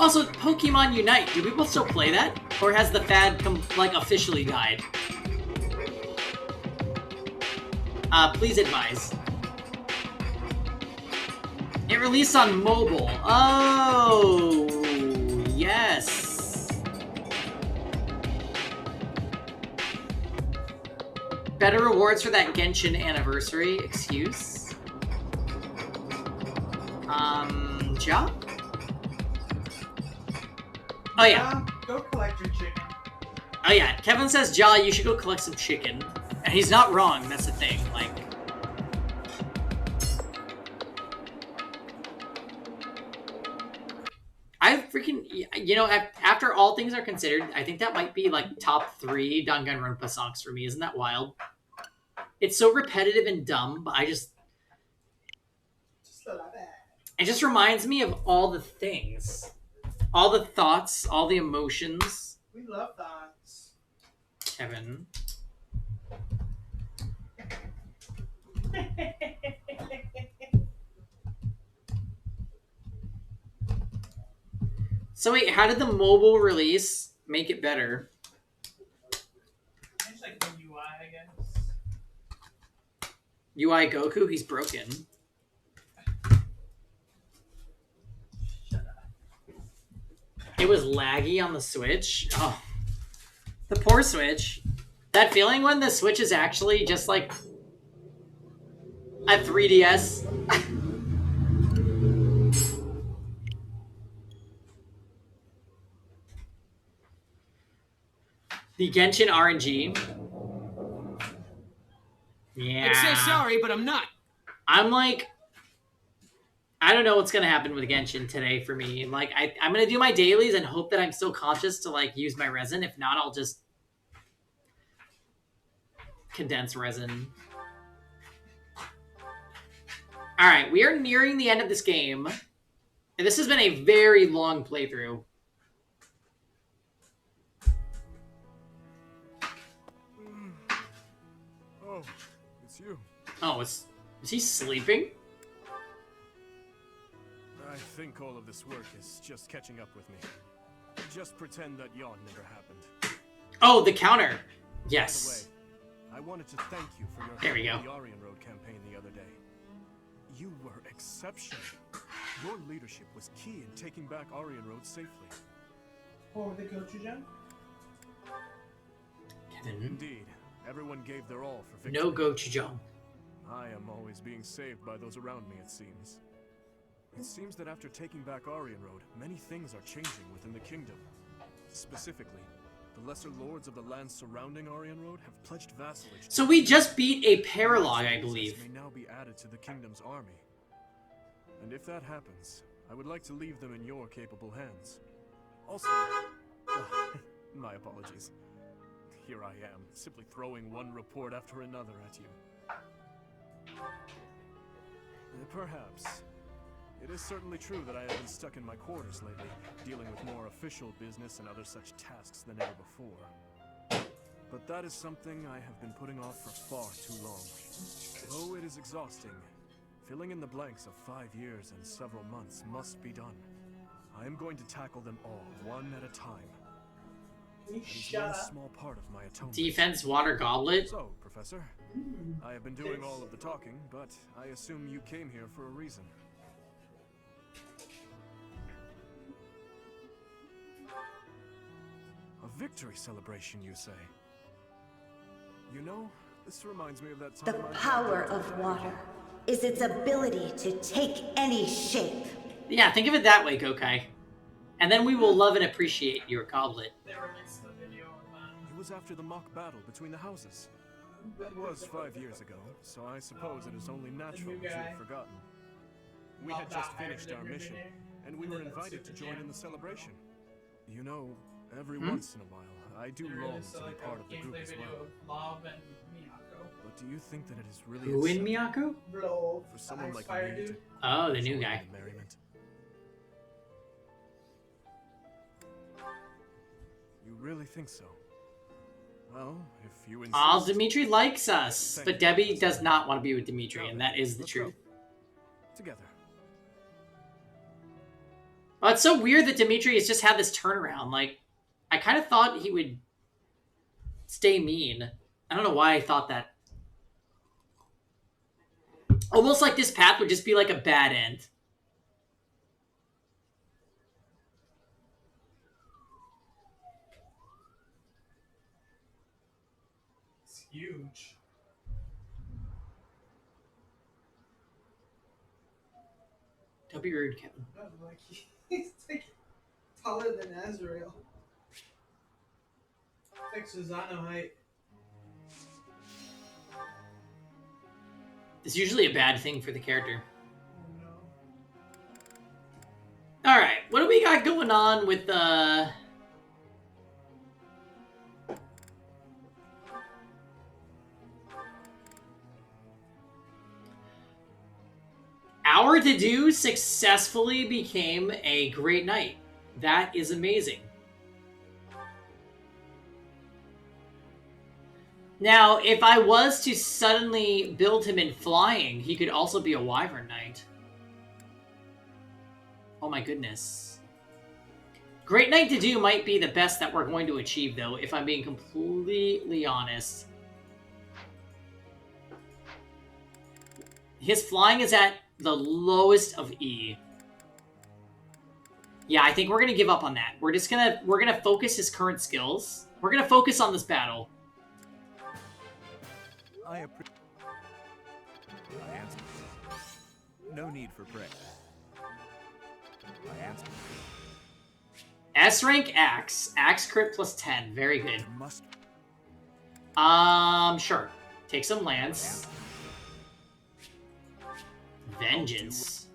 Also, Pokemon Unite. Do people still play that? Or has the fad officially died? Please advise. It released on mobile. Oh, yes. Better rewards for that Genshin anniversary. Excuse. Ja? Oh, yeah. Go collect your chicken. Oh, yeah. Kevin says, Ja, you should go collect some chicken. And he's not wrong. That's the thing. Like, I freaking, you know, after all things are considered, I think that might be like top 3 Danganronpa songs for me. Isn't that wild? It's so repetitive and dumb, but I just love it. It just reminds me of all the things, all the thoughts, all the emotions. We love thoughts. Kevin. So wait, how did the mobile release make it better? It's like the UI, I guess. UI Goku, he's broken. Shut up. It was laggy on the Switch. Oh, the poor Switch. That feeling when the Switch is actually just like a 3DS. The Genshin RNG. Yeah. I'd say sorry, but I'm not. I'm like, I don't know what's gonna happen with Genshin today for me. Like, I'm gonna do my dailies and hope that I'm still conscious to like use my resin. If not, I'll just condense resin. All right, we are nearing the end of this game, and this has been a very long playthrough. Oh, it's you. Oh, is he sleeping? I think all of this work is just catching up with me. Just pretend that yawn never happened. Oh, the counter. By Yes. the way, I wanted to thank you for your There we help go. with the Aryan Road campaign the other day. You were exceptional. Your leadership was key in taking back Aryan Road safely. Oh, the gochujang? Kevin. Indeed, everyone gave their all for victory. No gochujang. I am always being saved by those around me, it seems. It seems that after taking back Aryan Road, many things are changing within the kingdom. Specifically, the lesser lords of the lands surrounding Aryan Road have pledged vassalage. So we just beat a paralog, I believe. May now be added to the kingdom's army. And if that happens, I would like to leave them in your capable hands. Also, my apologies. Here I am, simply throwing one report after another at you. Perhaps. It is certainly true that I have been stuck in my quarters lately, dealing with more official business and other such tasks than ever before. But that is something I have been putting off for far too long. Though it is exhausting, filling in the blanks of 5 years and several months must be done. I am going to tackle them all, one at a time. Can you That is shut one up? small part of my atonement. Defense water goblet. So, Professor, I have been doing all of the talking, but I assume you came here for a reason. A victory celebration, you say? You know, this reminds me of that The time I... power of water is its ability to take any shape. Yeah, think of it that way, Gokai. And then we will love and appreciate your goblet. They released the video of that. It was after the mock battle between the houses. That was 5 years ago, so I suppose it is only natural that you have forgotten. We had just finished our mission, and we were invited to join in the celebration. You know, every once in a while, I do long to be part of the group as well. Love and Miyako. But do you think that it is really Who in acceptable Miyako? Blow. for someone like Fire me to dude. Oh, the new join guy. in the merriment? You really think so? Well, if you insist... Oh, Dimitri likes us. But Debbie does not want to be with Dimitri, and that is the Let's go. truth. Together. Oh, it's so weird that Dimitri has just had this turnaround. Like, I kind of thought he would stay mean. I don't know why I thought that. Almost like this path would just be like a bad end. It's huge. Don't be rude, Kevin. No, like he's like taller than Azrael. Like Susano height. It's usually a bad thing for the character. Oh no. Alright, what do we got going on with Our to-do successfully became a great night. That is amazing. Now, if I was to suddenly build him in flying, he could also be a Wyvern Knight. Oh my goodness. Great Knight to do might be the best that we're going to achieve, though, if I'm being completely honest. His flying is at the lowest of E. Yeah, I think we're gonna give up on that. We're gonna focus his current skills. We're gonna focus on this battle. I answer. No need for prayer. I answer. S rank Axe. Axe crit plus 10. Very good. Must. Sure. Take some lance. Vengeance.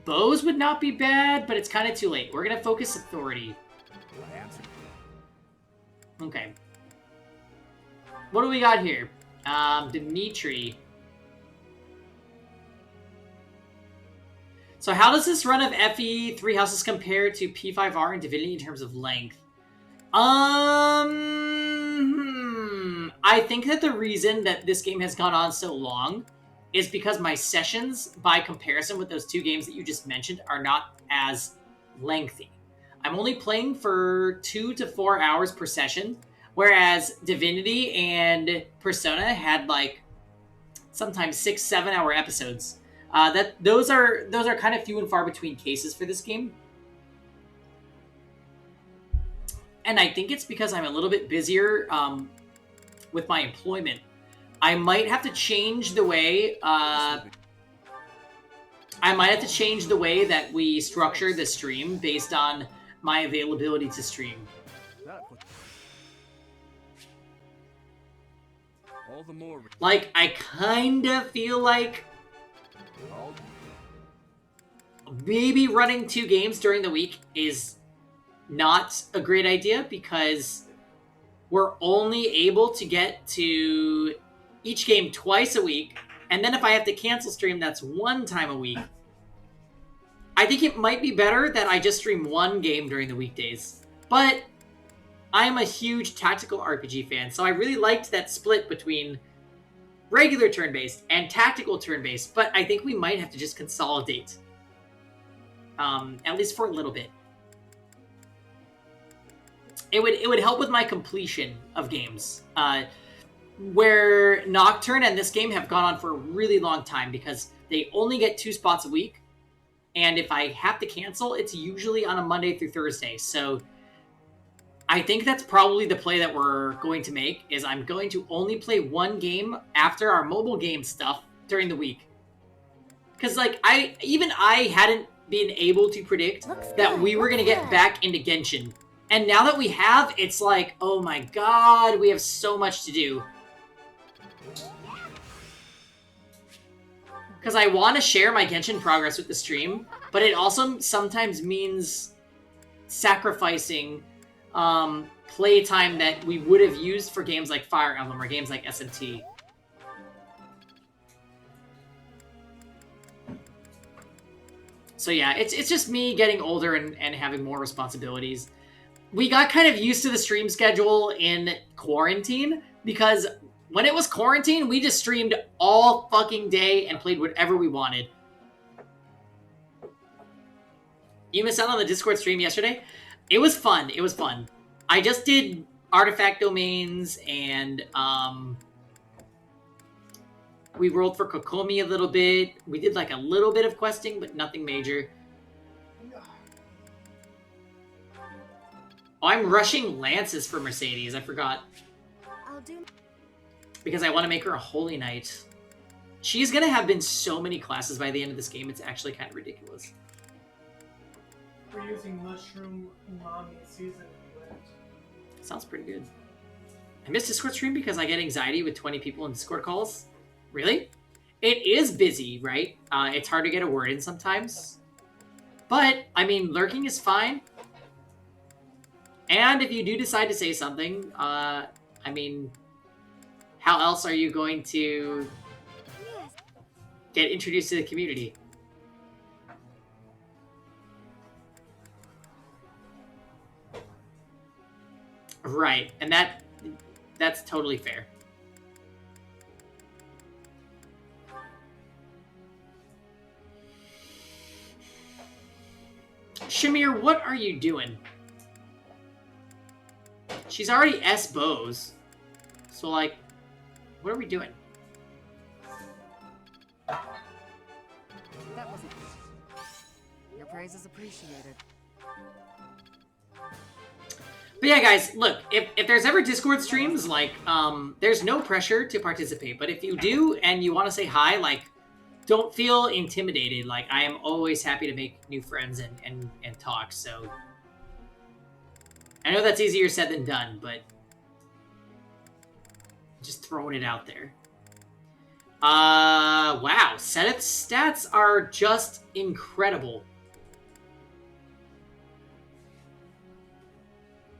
Bows would not be bad, but it's kind of too late. We're gonna focus authority. I answer. Okay. What do we got here? Dimitri. So how does this run of FE 3 houses compare to P5R and Divinity in terms of length? I think that the reason that this game has gone on so long is because my sessions, by comparison with those two games that you just mentioned, are not as lengthy. I'm only playing for 2 to 4 hours per session, whereas Divinity and Persona had like sometimes 6-7 hour episodes. Those are kind of few and far between cases for this game. And I think it's because I'm a little bit busier with my employment. I might have to change the way that we structure the stream based on my availability to stream. All the more. Like, I kind of feel like maybe running 2 games during the week is not a great idea because we're only able to get to each game twice a week, and then if I have to cancel stream, that's 1 time a week. I think it might be better that I just stream 1 game during the weekdays. But I'm a huge tactical RPG fan, so I really liked that split between regular turn-based and tactical turn-based, but I think we might have to just consolidate. At least for a little bit. It would help with my completion of games. Where Nocturne and this game have gone on for a really long time because they only get 2 spots a week. And if I have to cancel, it's usually on a Monday through Thursday. So I think that's probably the play that we're going to make, is I'm going to only play 1 game after our mobile game stuff during the week. Because like I hadn't been able to predict that we were going to get back into Genshin. And now that we have, it's like, oh my god, we have so much to do. Because I want to share my Genshin progress with the stream, but it also sometimes means sacrificing playtime that we would have used for games like Fire Emblem or games like SMT. So yeah, it's just me getting older and having more responsibilities. We got kind of used to the stream schedule in quarantine because when it was quarantine, we just streamed all fucking day and played whatever we wanted. You missed out on the Discord stream yesterday? It was fun. It was fun. I just did artifact domains and we rolled for Kokomi a little bit. We did like a little bit of questing, but nothing major. Oh, I'm rushing lances for Mercedes. I forgot. I'll do. Because I want to make her a Holy Knight. She's going to have been so many classes by the end of this game. It's actually kind of ridiculous. We're using mushroom umami seasoning blend. Sounds pretty good. I missed Discord stream because I get anxiety with 20 people in Discord calls. Really? It is busy, right? It's hard to get a word in sometimes. But, I mean, lurking is fine. And if you do decide to say something, I mean, how else are you going to get introduced to the community? Right, and that's totally fair. Shamir, what are you doing? She's already S bows. So, like, what are we doing? That wasn't. Your praise is appreciated. But yeah, guys, look, if there's ever Discord streams, like, there's no pressure to participate. But if you do and you want to say hi, like, don't feel intimidated. Like, I am always happy to make new friends and talk, so... I know that's easier said than done, but... just throwing it out there. Wow. Seth's stats are just incredible.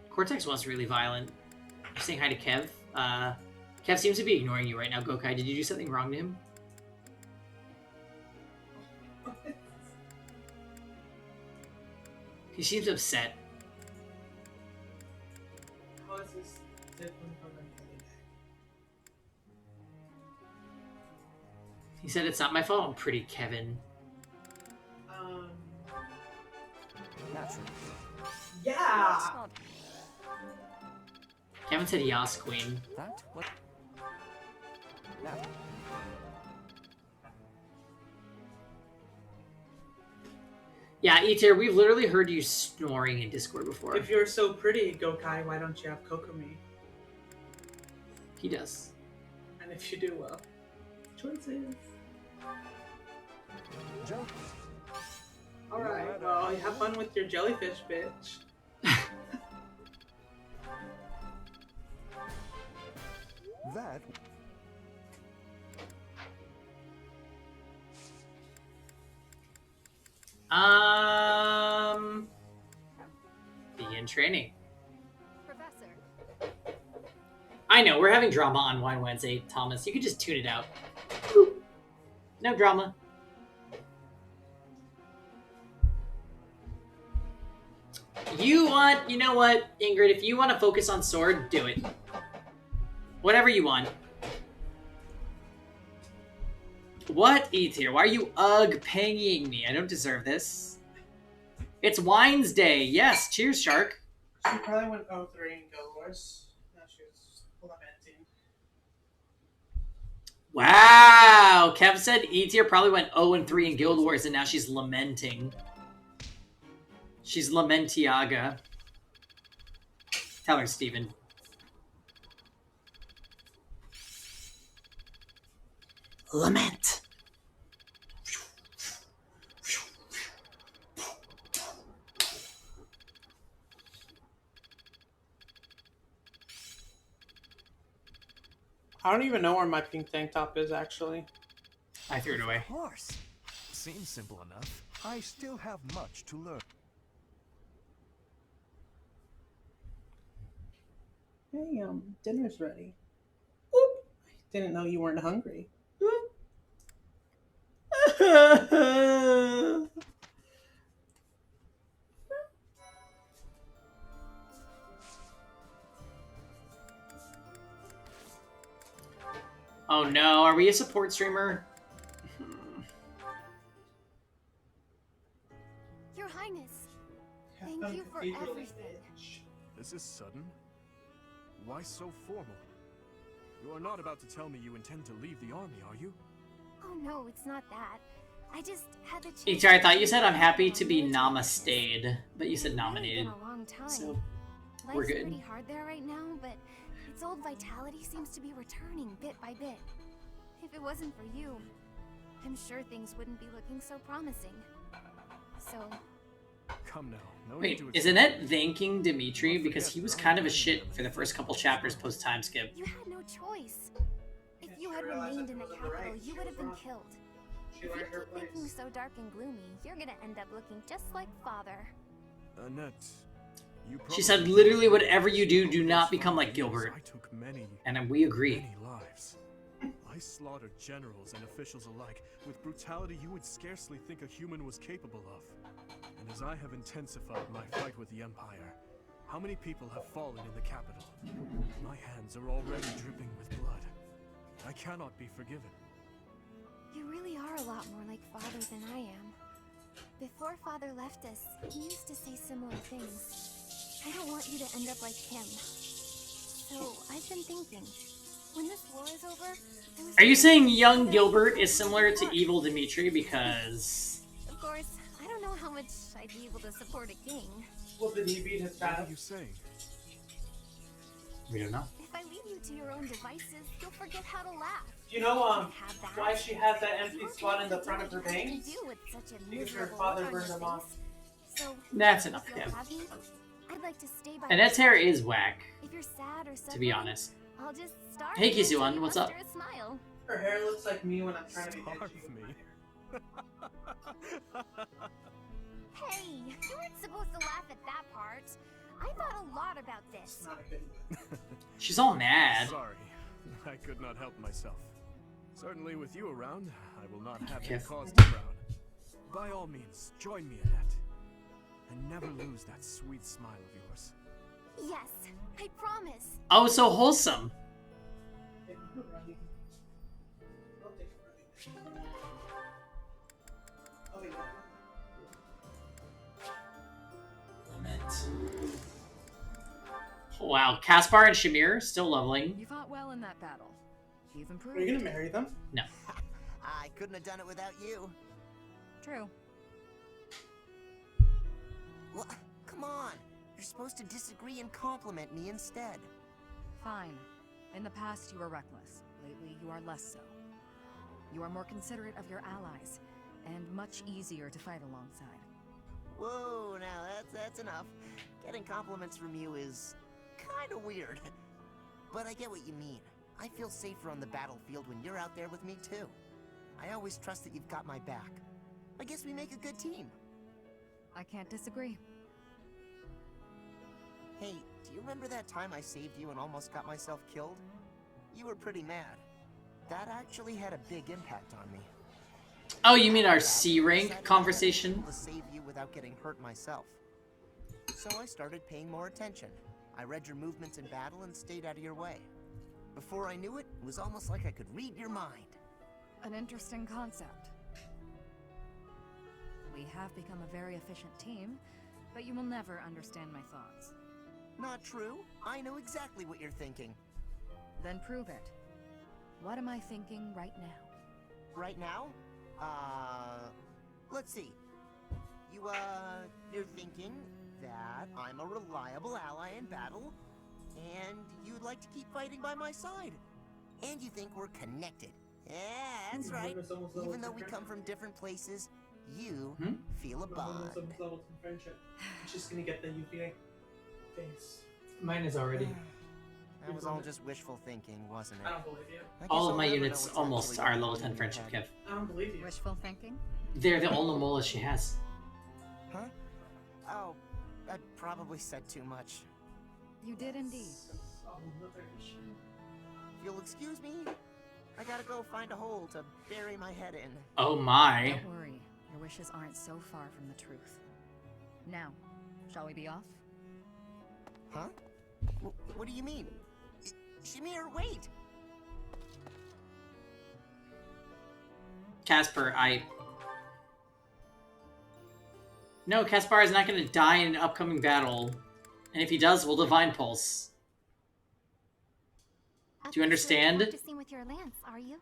Cortex was really violent. You're saying hi to Kev. Kev seems to be ignoring you right now, Gokai. Did you do something wrong to him? He seems upset. How is this different from any other day? He said, it's not my fault I'm pretty, Kevin. Naturally. Yeah! It's not Kevin said, Yas, Queen. that what? Now, Yeah, Eater, we've literally heard you snoring in Discord before. If you're so pretty, Gokai, why don't you have Kokomi? He does. And if you do, well, choices. Joe. Alright, well, you have fun with your jellyfish, bitch. That. Begin training. Professor. I know, we're having drama on Wine Wednesday, Thomas. You could just tune it out. No drama. You know what, Ingrid, if you want to focus on sword, do it. Whatever you want. What, E-tier? Why are you panging me? I don't deserve this. It's Wine's Day. Yes, cheers, Shark. She probably went 0-3 in Guild Wars. Now she's lamenting. Wow! Kev said E-tier probably went 0-3 in Guild Wars and now she's lamenting. She's Lamentiaga. Tell her, Steven. Lament. I don't even know where my pink tank top is, actually. I threw it away. Of course. Seems simple enough. I still have much to learn. Hey, dinner's ready. Oop! Didn't know you weren't hungry. Oh no, are we a support streamer? Your Highness. Thank you for everything. This is sudden. Why so formal? You are not about to tell me you intend to leave the army, are you? Oh no, it's not that. I just had the chance. HR, I thought you said I'm happy to be namasteed, but you said It's really nominated. been a long time. So we're Life's good. pretty hard there right now, but its old vitality seems to be returning bit by bit. If it wasn't for you, I'm sure things wouldn't be looking so promising. So, Come now. No Wait, need to isn't it thanking Dimitri because he was kind of a shit for the first couple chapters post time skip? you had no choice. If you had remained in the capital, you would have been killed. If you keep thinking so dark and gloomy, you're gonna end up looking just like father. Annette, you She said, probably literally, whatever you do, do not become like Gilbert. I took many, And we agree. many lives. I slaughtered generals and officials alike with brutality you would scarcely think a human was capable of. And as I have intensified my fight with the Empire, how many people have fallen in the capital? My hands are already dripping with blood. I cannot be forgiven. You really are a lot more like father than I am. Before father left us, he used to say similar things. I don't want you to end up like him. So, I've been thinking, when this war is over, I was Are you saying thinking young that Gilbert I is similar to work. evil Dimitri because... Of course, I don't know how much I'd be able to support a king. Well, did he beat his What battle? are you saying? We don't know. If I leave you to your own devices, you'll forget how to laugh. Do you know Have that. why she has that empty You won't spot be in the able to front do of her what you have veins? to do with such a Because her miserable father look on burned your them off. face. So, That's if enough, you'll Kev. have me, I'd like to stay by And your Ed's hair side. is whack, If you're sad or to be suffering, honest. I'll just starve Hey, you until Kisuan, you what's up? muster a smile. Her hair looks like me when I'm trying to be Starve edgy with me. my hair. Hey, you weren't supposed to laugh at that part. I thought a lot about this. It's not a good one. She's all mad. Sorry, I could not help myself. Certainly with you around, I will not have any Yes. cause to frown. By all means, join me, Annette. And never lose that sweet smile of yours. Yes, I promise. Oh, so wholesome. Thank you for running. I'll take it running. Oh, yeah. Wow, Caspar and Shamir still leveling. You fought well in that battle. You've improved. Are you gonna marry them? No. I couldn't have done it without you. True. Well, come on. You're supposed to disagree and compliment me instead. Fine. In the past, you were reckless. Lately, you are less so. You are more considerate of your allies, and much easier to fight alongside. Whoa, now that's enough. Getting compliments from you is kind of weird. But I get what you mean. I feel safer on the battlefield when you're out there with me, too. I always trust that you've got my back. I guess we make a good team. I can't disagree. Hey, do you remember that time I saved you and almost got myself killed? You were pretty mad. That actually had a big impact on me. Oh, you mean our C rank conversation? To save you without getting hurt myself. So I started paying more attention. I read your movements in battle and stayed out of your way. Before I knew it, it was almost like I could read your mind. An interesting concept. We have become a very efficient team, but you will never understand my thoughts. Not true. I know exactly what you're thinking. Then prove it. What am I thinking right now? Right now? Let's see. You're thinking that I'm a reliable ally in battle, and you'd like to keep fighting by my side. And you think we're connected. Yeah, that's right. Even though we come from different places, you feel a bond. Friendship. She's gonna get the UVA face. Mine is already. That was all just wishful thinking, wasn't it? I don't believe you. I guess All I'll of my never know units what's almost actually are going level on 10 in friendship, your Kev. head. I don't believe you. Wishful thinking? They're the only molas she has. Huh? Oh, I probably said too much. You did indeed. Oh, another issue. If you'll excuse me, I gotta go find a hole to bury my head in. Oh my. Don't worry, your wishes aren't so far from the truth. Now, shall we be off? Huh? What do you mean? Shamir, wait! Casper, No, Caspar is not going to die in an upcoming battle. And if he does, we'll Divine Pulse. Do you understand? Practicing with your lance, are you?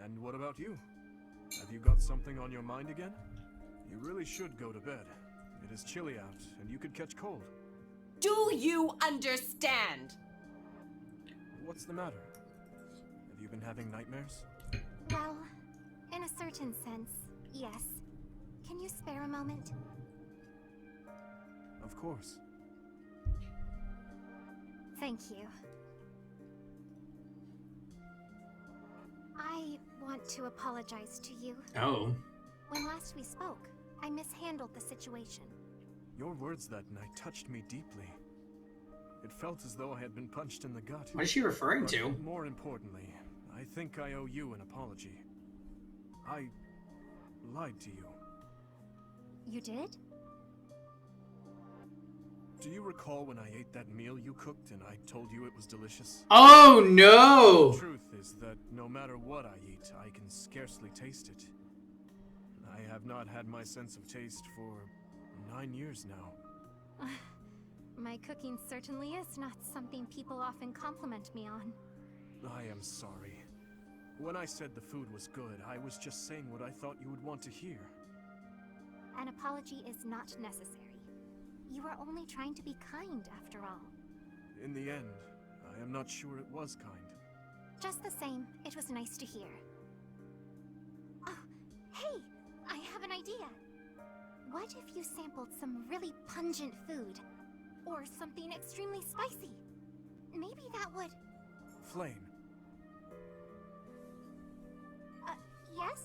And what about you? Have you got something on your mind again? You really should go to bed. It is chilly out, and you could catch cold. Do you understand? What's the matter? Have you been having nightmares? Well, in a certain sense, yes. Can you spare a moment? Of course. Thank you. I want to apologize to you. Oh. When last we spoke, I mishandled the situation. Your words that night touched me deeply. It felt as though I had been punched in the gut. What is she referring to? But more importantly, I think I owe you an apology. I lied to you. You did? Do you recall when I ate that meal you cooked and I told you it was delicious? Oh no! The truth is that no matter what I eat, I can scarcely taste it. I have not had my sense of taste for 9 years now. My cooking certainly is not something people often compliment me on. I am sorry. When I said the food was good, I was just saying what I thought you would want to hear. An apology is not necessary. You were only trying to be kind, after all. In the end, I am not sure it was kind. Just the same, it was nice to hear. Oh, hey! I have an idea! What if you sampled some really pungent food? Or something extremely spicy? Maybe that would... Flame. Yes?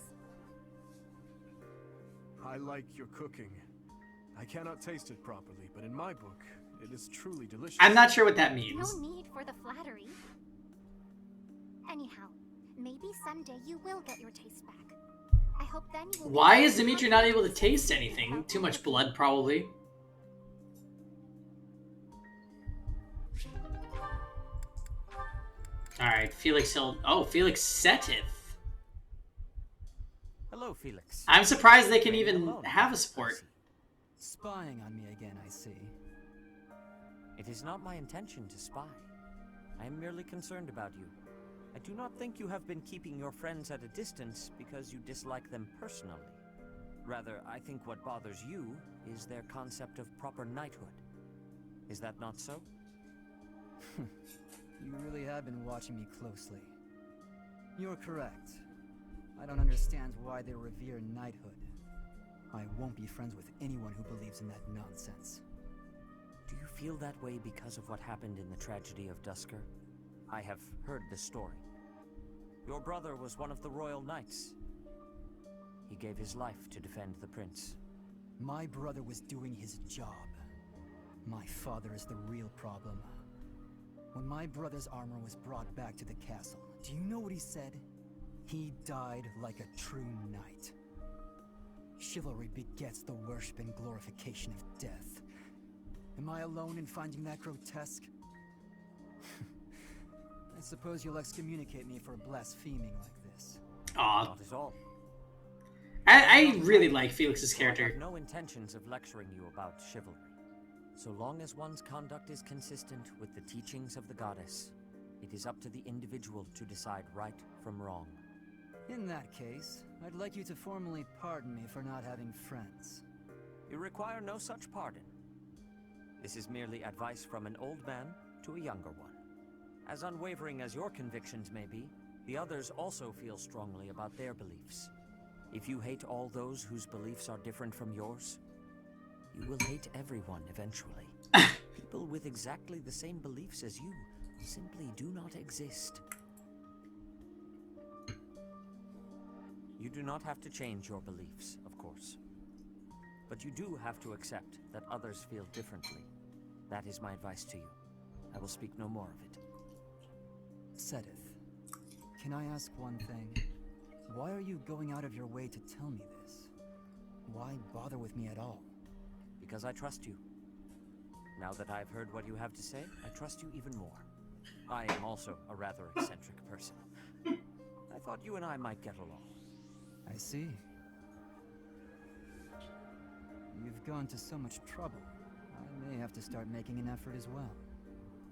I like your cooking. I cannot taste it properly, but in my book, it is truly delicious. I'm not sure what that means. No need for the flattery. Anyhow, maybe someday you will get your taste back. I hope then you will... Why is Dimitri not able to taste anything? Too much blood, probably. Alright, Felix Hill. Oh, Felix Setith. Hello, Felix. I'm surprised they can even have a support. Spying on me again, I see. It is not my intention to spy. I am merely concerned about you. I do not think you have been keeping your friends at a distance because you dislike them personally. Rather, I think what bothers you is their concept of proper knighthood. Is that not so? You really have been watching me closely. You're correct. I don't understand why they revere knighthood. I won't be friends with anyone who believes in that nonsense. Do you feel that way because of what happened in the tragedy of Dusker? I have heard the story. Your brother was one of the royal knights. He gave his life to defend the prince. My brother was doing his job. My father is the real problem. When my brother's armor was brought back to the castle, do you know what he said? He died like a true knight. Chivalry begets the worship and glorification of death. Am I alone in finding that grotesque? I suppose you'll excommunicate me for blaspheming like this. Aw. Not at all. I really like Felix's character. I have no intentions of lecturing you about chivalry. So long as one's conduct is consistent with the teachings of the goddess, it is up to the individual to decide right from wrong. In that case, I'd like you to formally pardon me for not having friends. You require no such pardon. This is merely advice from an old man to a younger one. As unwavering as your convictions may be, the others also feel strongly about their beliefs. If you hate all those whose beliefs are different from yours, you will hate everyone eventually. People with exactly the same beliefs as you simply do not exist. You do not have to change your beliefs, of course. But you do have to accept that others feel differently. That is my advice to you. I will speak no more of it. Setith, can I ask one thing? Why are you going out of your way to tell me this? Why bother with me at all? Because I trust you. Now that I've heard what you have to say, I trust you even more. I am also a rather eccentric person. I thought you and I might get along. I see. You've gone to so much trouble. I may have to start making an effort as well.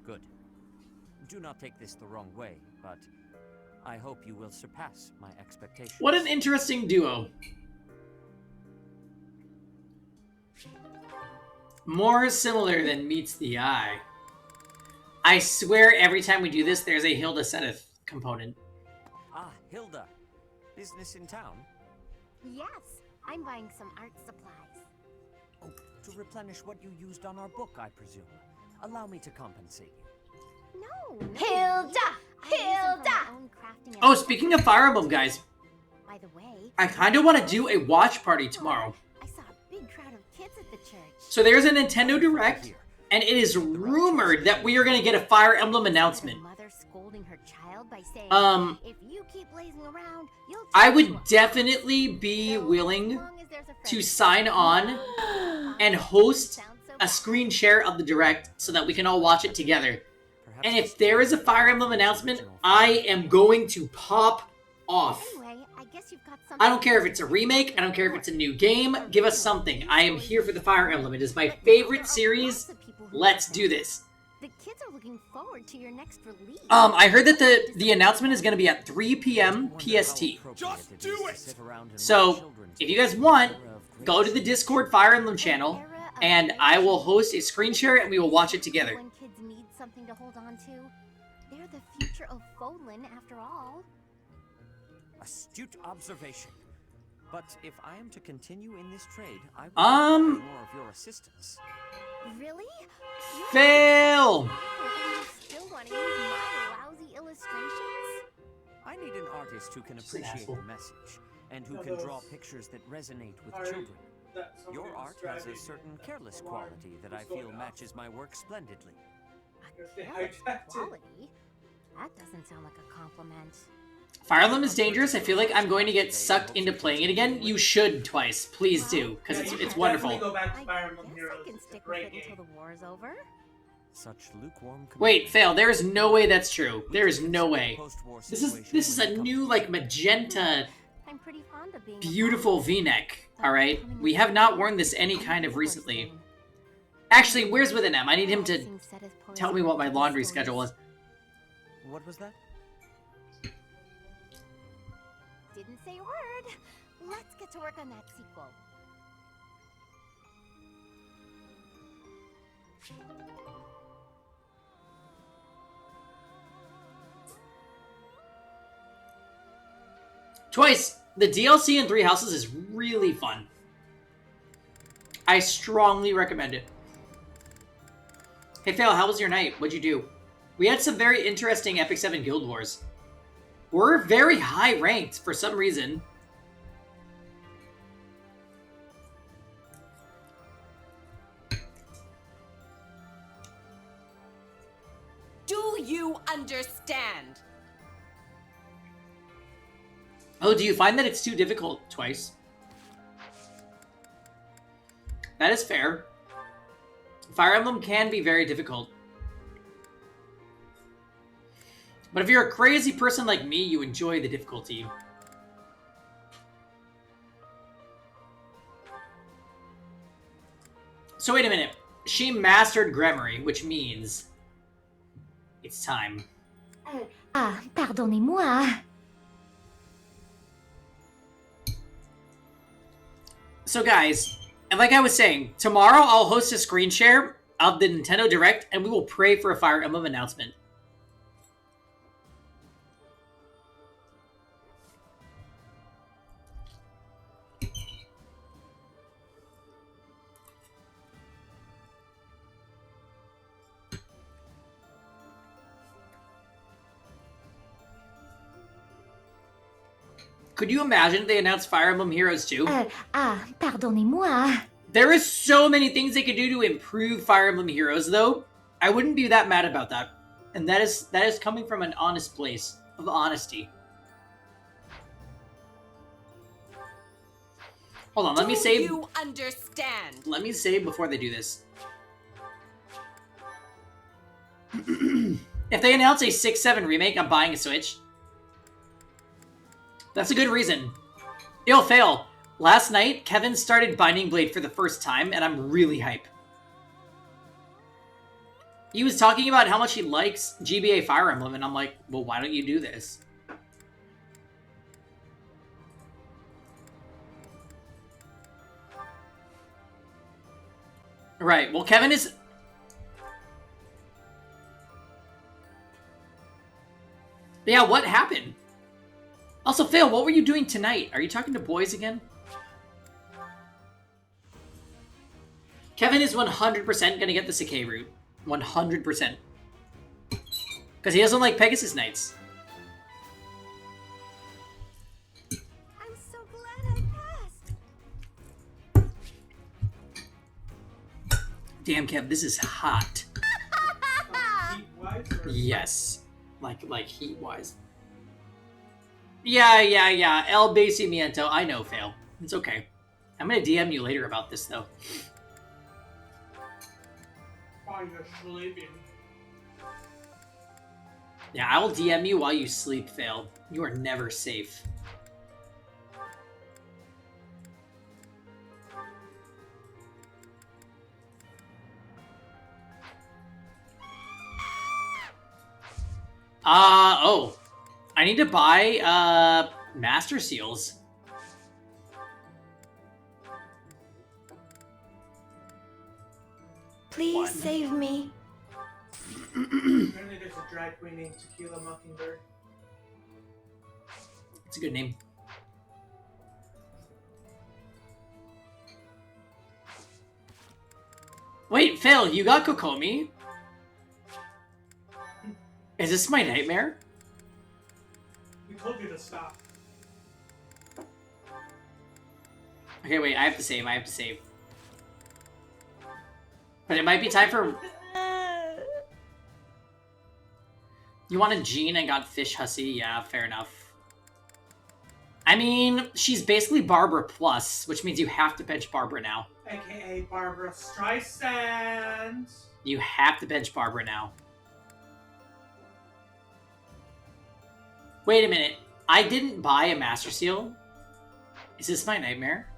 Good. Do not take this the wrong way, but I hope you will surpass my expectations. What an interesting duo. More similar than meets the eye. I swear every time we do this, there's a Hilda Seneth component. Ah, Hilda. Business in town? Yes, I'm buying some art supplies. Oh, to replenish what you used on our book, I presume. Allow me to compensate you. No, Hilda! Oh, speaking of Fire Emblem, guys, By the way, I kind of want to do a watch party tomorrow. I saw a big crowd of kids at the church. So there's a Nintendo Direct, and it is rumored that we are going to get a Fire Emblem announcement. Mother scolding her child by saying, if you keep lazing around, you'll I would definitely be willing to sign on and host a screen share of the Direct so that we can all watch it together. And if there is a Fire Emblem announcement, I am going to pop off. Anyway, I guess you've got something. I don't care if it's a remake, I don't care if it's a new game, give us something. I am here for the Fire Emblem. It is my favorite series. Let's do this. The kids are looking forward to your next release. I heard that the announcement is going to be at 3 p.m. PST. Just do it! So, if you guys want, go to the Discord Fire Emblem channel, and I will host a screen share and we will watch it together. When kids need something to hold on to, they're the future of Folin after all. Astute observation. But if I am to continue in this trade, I will need more of your assistance. Really? Fail! You still want to use my lousy illustrations? I need an artist who can appreciate the message, and who can draw pictures that resonate with children. Your art has a certain careless quality that I feel matches my work splendidly. Careless quality? That doesn't sound like a compliment. Fire Emblem is dangerous. I feel like I'm going to get sucked into playing it again. You should twice. Please do, because it's wonderful. Go back to Fire Emblem I Heroes. can It's a stick with great it until game. the war's over. Such lukewarm. Wait, Fail. There is no way that's true. There is no way. This is a new, like, magenta, I'm pretty fond of being beautiful V-neck. Alright? We have not worn this any kind of recently. Actually, where's with an M? I need him to tell me what my laundry schedule was. What was that? Didn't say a word. Let's get to work on that sequel. Twice, the DLC in Three Houses is really fun. I strongly recommend it. Hey, Fail, how was your night? What'd you do? We had some very interesting Epic 7 Guild Wars. We're very high ranked for some reason. Do you understand? Oh, do you find that it's too difficult twice? That is fair. Fire Emblem can be very difficult. But if you're a crazy person like me, you enjoy the difficulty. So wait a minute. She mastered Grammary, which means it's time. Pardonnez-moi. So guys, and like I was saying, tomorrow I'll host a screen share of the Nintendo Direct, and we will pray for a Fire Emblem announcement. Could you imagine if they announced Fire Emblem Heroes 2? Pardonnez-moi. There is so many things they could do to improve Fire Emblem Heroes, though. I wouldn't be that mad about that. And that is coming from an honest place of honesty. Hold on, let me save. Do you understand? Let me save before they do this. If they announce a 6-7 remake, I'm buying a Switch. That's a good reason. It'll fail. Last night, Kevin started Binding Blade for the first time, and I'm really hype. He was talking about how much he likes GBA Fire Emblem, and I'm like, well, why don't you do this? Right, well, Kevin is... Yeah, what happened? Also, Phil, what were you doing tonight? Are you talking to boys again? Kevin is 100% gonna get the Sakei route. 100%. Because he doesn't like Pegasus Knights. I'm so glad I passed. Damn, Kev, this is hot. Heat-wise or- Yes. Like heat-wise. Yeah. El Basimiento. I know, Fail. It's okay. I'm gonna DM you later about this, though. While you're sleeping. Yeah, I will DM you while you sleep, Fail. You are never safe. Oh. I need to buy, Master Seals. Please save me. Apparently there's a drag queen named Tequila Mockingbird. It's a good name. Wait, Phil, you got Kokomi? Is this my nightmare? We told you to stop. Okay, wait, I have to save. But it might be time for... You wanted Jean and got Fish Hussy? Yeah, fair enough. I mean, she's basically Barbara Plus, which means you have to bench Barbara now. AKA Barbara Streisand. You have to bench Barbara now. Wait a minute. I didn't buy a Master Seal? Is this my nightmare?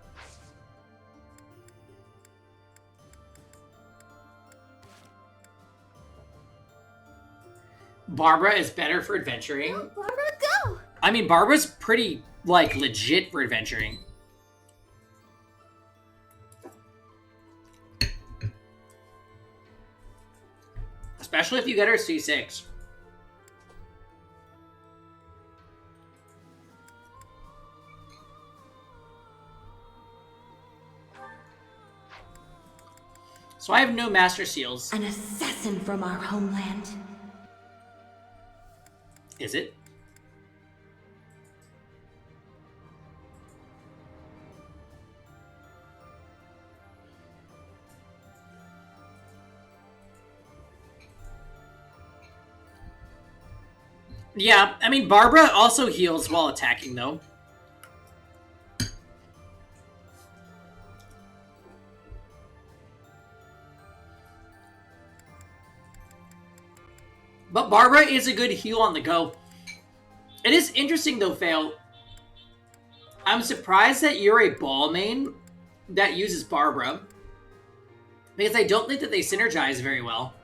Barbara is better for adventuring. Go, Barbara, go! I mean, Barbara's pretty, like, legit for adventuring. Especially if you get her C6. So I have no Master Seals. An assassin from our homeland. Is it? Yeah, I mean, Barbara also heals while attacking, though. But Barbara is a good heal on the go. It is interesting, though, Fail. I'm surprised that you're a ball main that uses Barbara. Because I don't think that they synergize very well.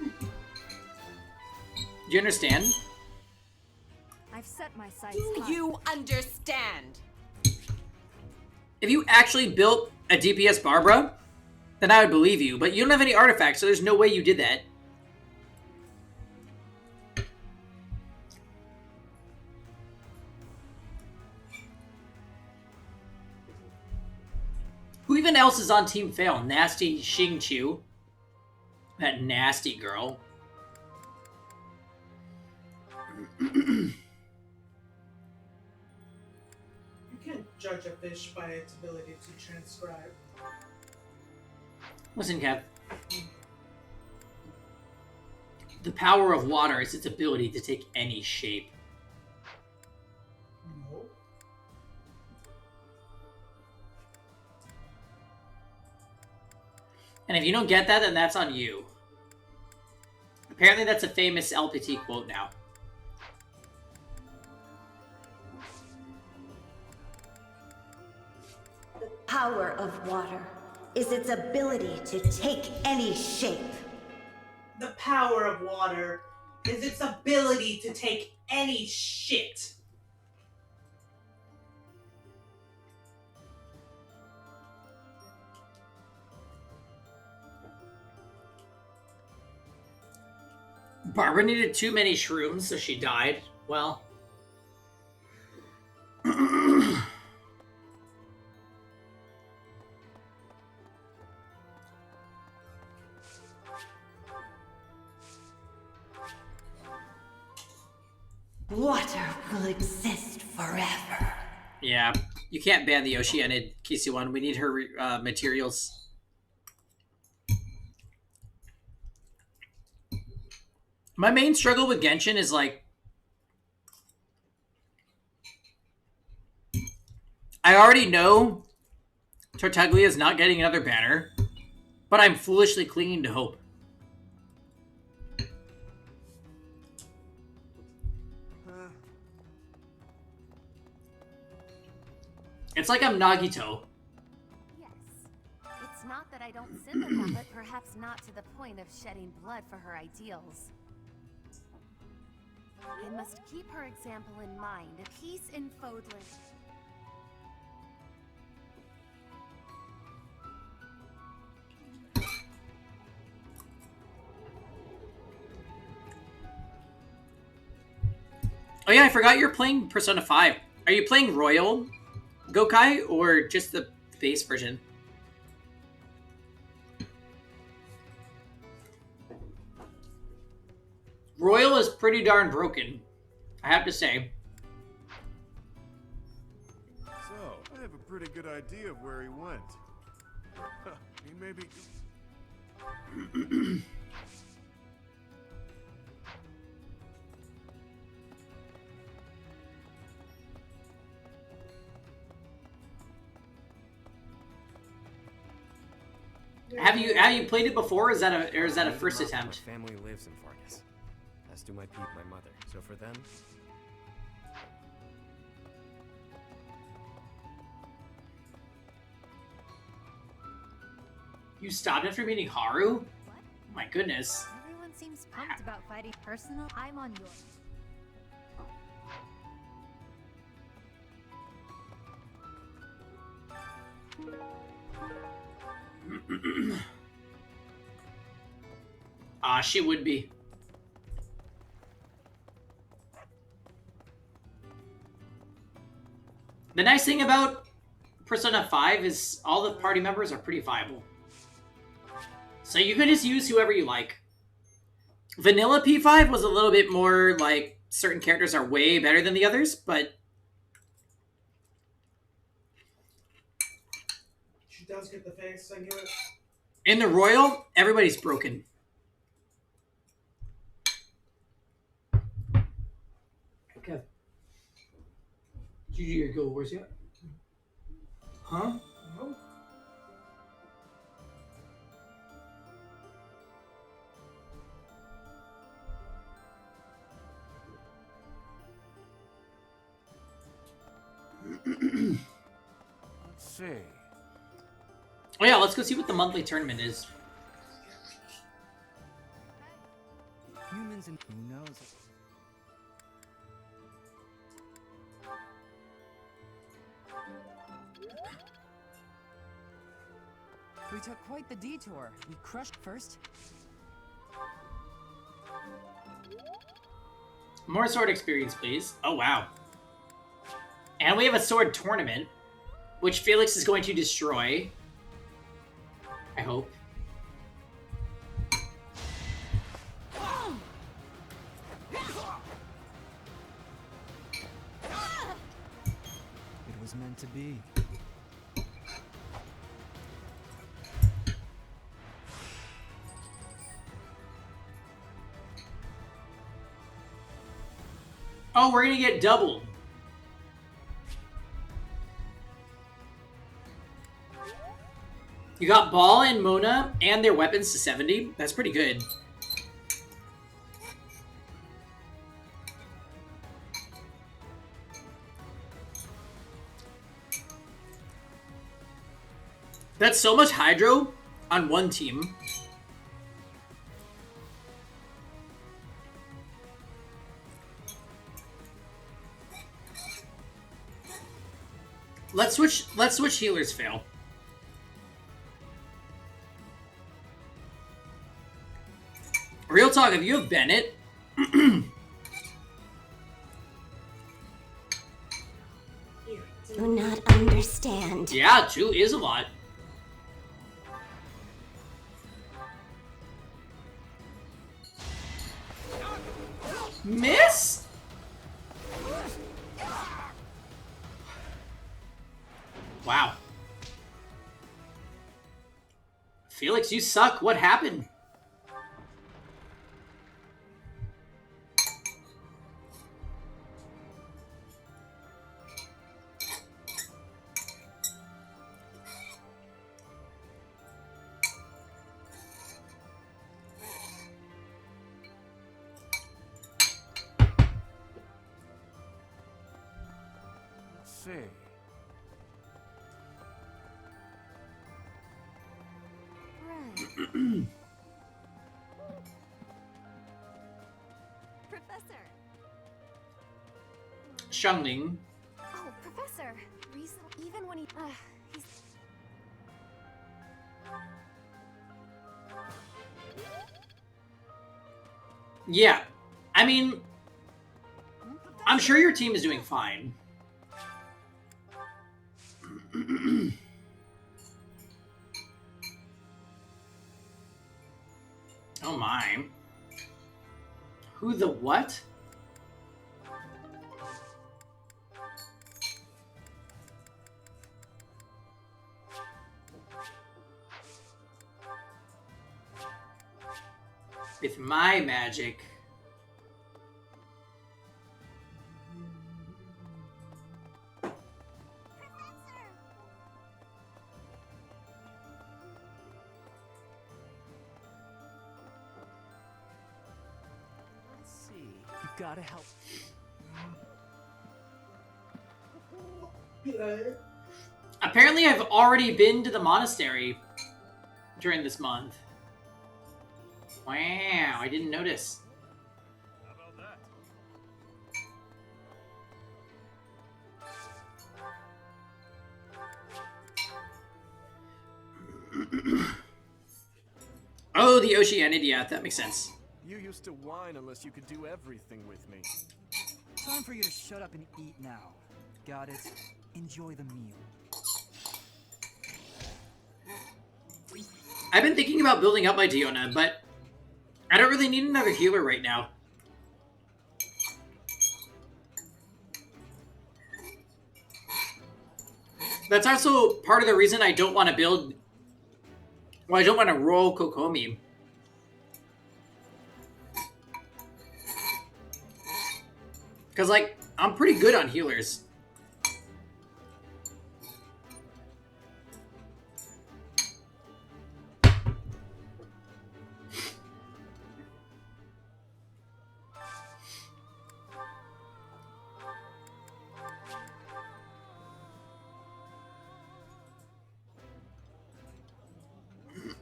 Do you understand? I've set my sights Do high. you understand? If you actually built a DPS Barbara, then I would believe you. But you don't have any artifacts, so there's no way you did that. Who even else is on Team Fail? Nasty Xingqiu. That nasty girl. You can't judge a fish by its ability to transcribe. Listen, Kev. The power of water is its ability to take any shape. No. And if you don't get that, then that's on you. Apparently that's a famous LPT quote now. The power of water is its ability to take any shape. The power of water is its ability to take any shit. Barbara needed too many shrooms, so she died. Well. Water will exist forever. Yeah, you can't ban the Oceanid KC1. We need her materials. My main struggle with Genshin is like, I already know Tartaglia is not getting another banner, but I'm foolishly clinging to hope. It's like I'm Nagito. Yes. It's not that I don't sympathize, but perhaps not to the point of shedding blood for her ideals. I must keep her example in mind. Peace in Fodlan. Oh yeah, I forgot you're playing Persona 5. Are you playing Royal Gokai or just the base version? Royal is pretty darn broken, I have to say. So, I have a pretty good idea of where he went. He may be... Have you played it before? Or is that a first attempt? My family lives in Fargus, as do my mother. So for them, You stopped after meeting Haru? What? Oh my goodness. Everyone seems pumped about fighting personal. I'm on yours. She would be. The nice thing about Persona 5 is all the party members are pretty viable. So you can just use whoever you like. Vanilla P5 was a little bit more like certain characters are way better than the others, but She does get the face, I give it. in the Royal, everybody's broken. Okay. Did you do your Guild Wars yet? Huh? No. Let's see. Oh yeah, let's go see what the monthly tournament is. Humans and who knows? We took quite the detour. We crushed first. More sword experience, please. Oh, wow. And we have a sword tournament, which Felix is going to destroy. I hope. It was meant to be. Oh, we're gonna get doubled. You got Ball and Mona and their weapons to 70. That's pretty good. That's so much Hydro on one team. Let's switch healers, Fail. Real talk, if you have Bennett, Do not understand. yeah, 2 is a lot. Miss? Wow. Felix, you suck. What happened? See. Right. Professor. Shangling. Oh, Professor. Even when he's... Yeah. I mean, I'm sure your team is doing fine. Oh my. Who the what? With my magic. You gotta help. Apparently I've already been to the monastery during this month. Wow, I didn't notice. How about that? Oh, the Oceanid, yeah, that makes sense. You used to whine unless you could do everything with me. Time for you to shut up and eat now. Got it? Enjoy the meal. I've been thinking about building up my Diona, but I don't really need another healer right now. That's also part of the reason I don't want to build... Well, I don't want to roll Kokomi. Because, like, I'm pretty good on healers.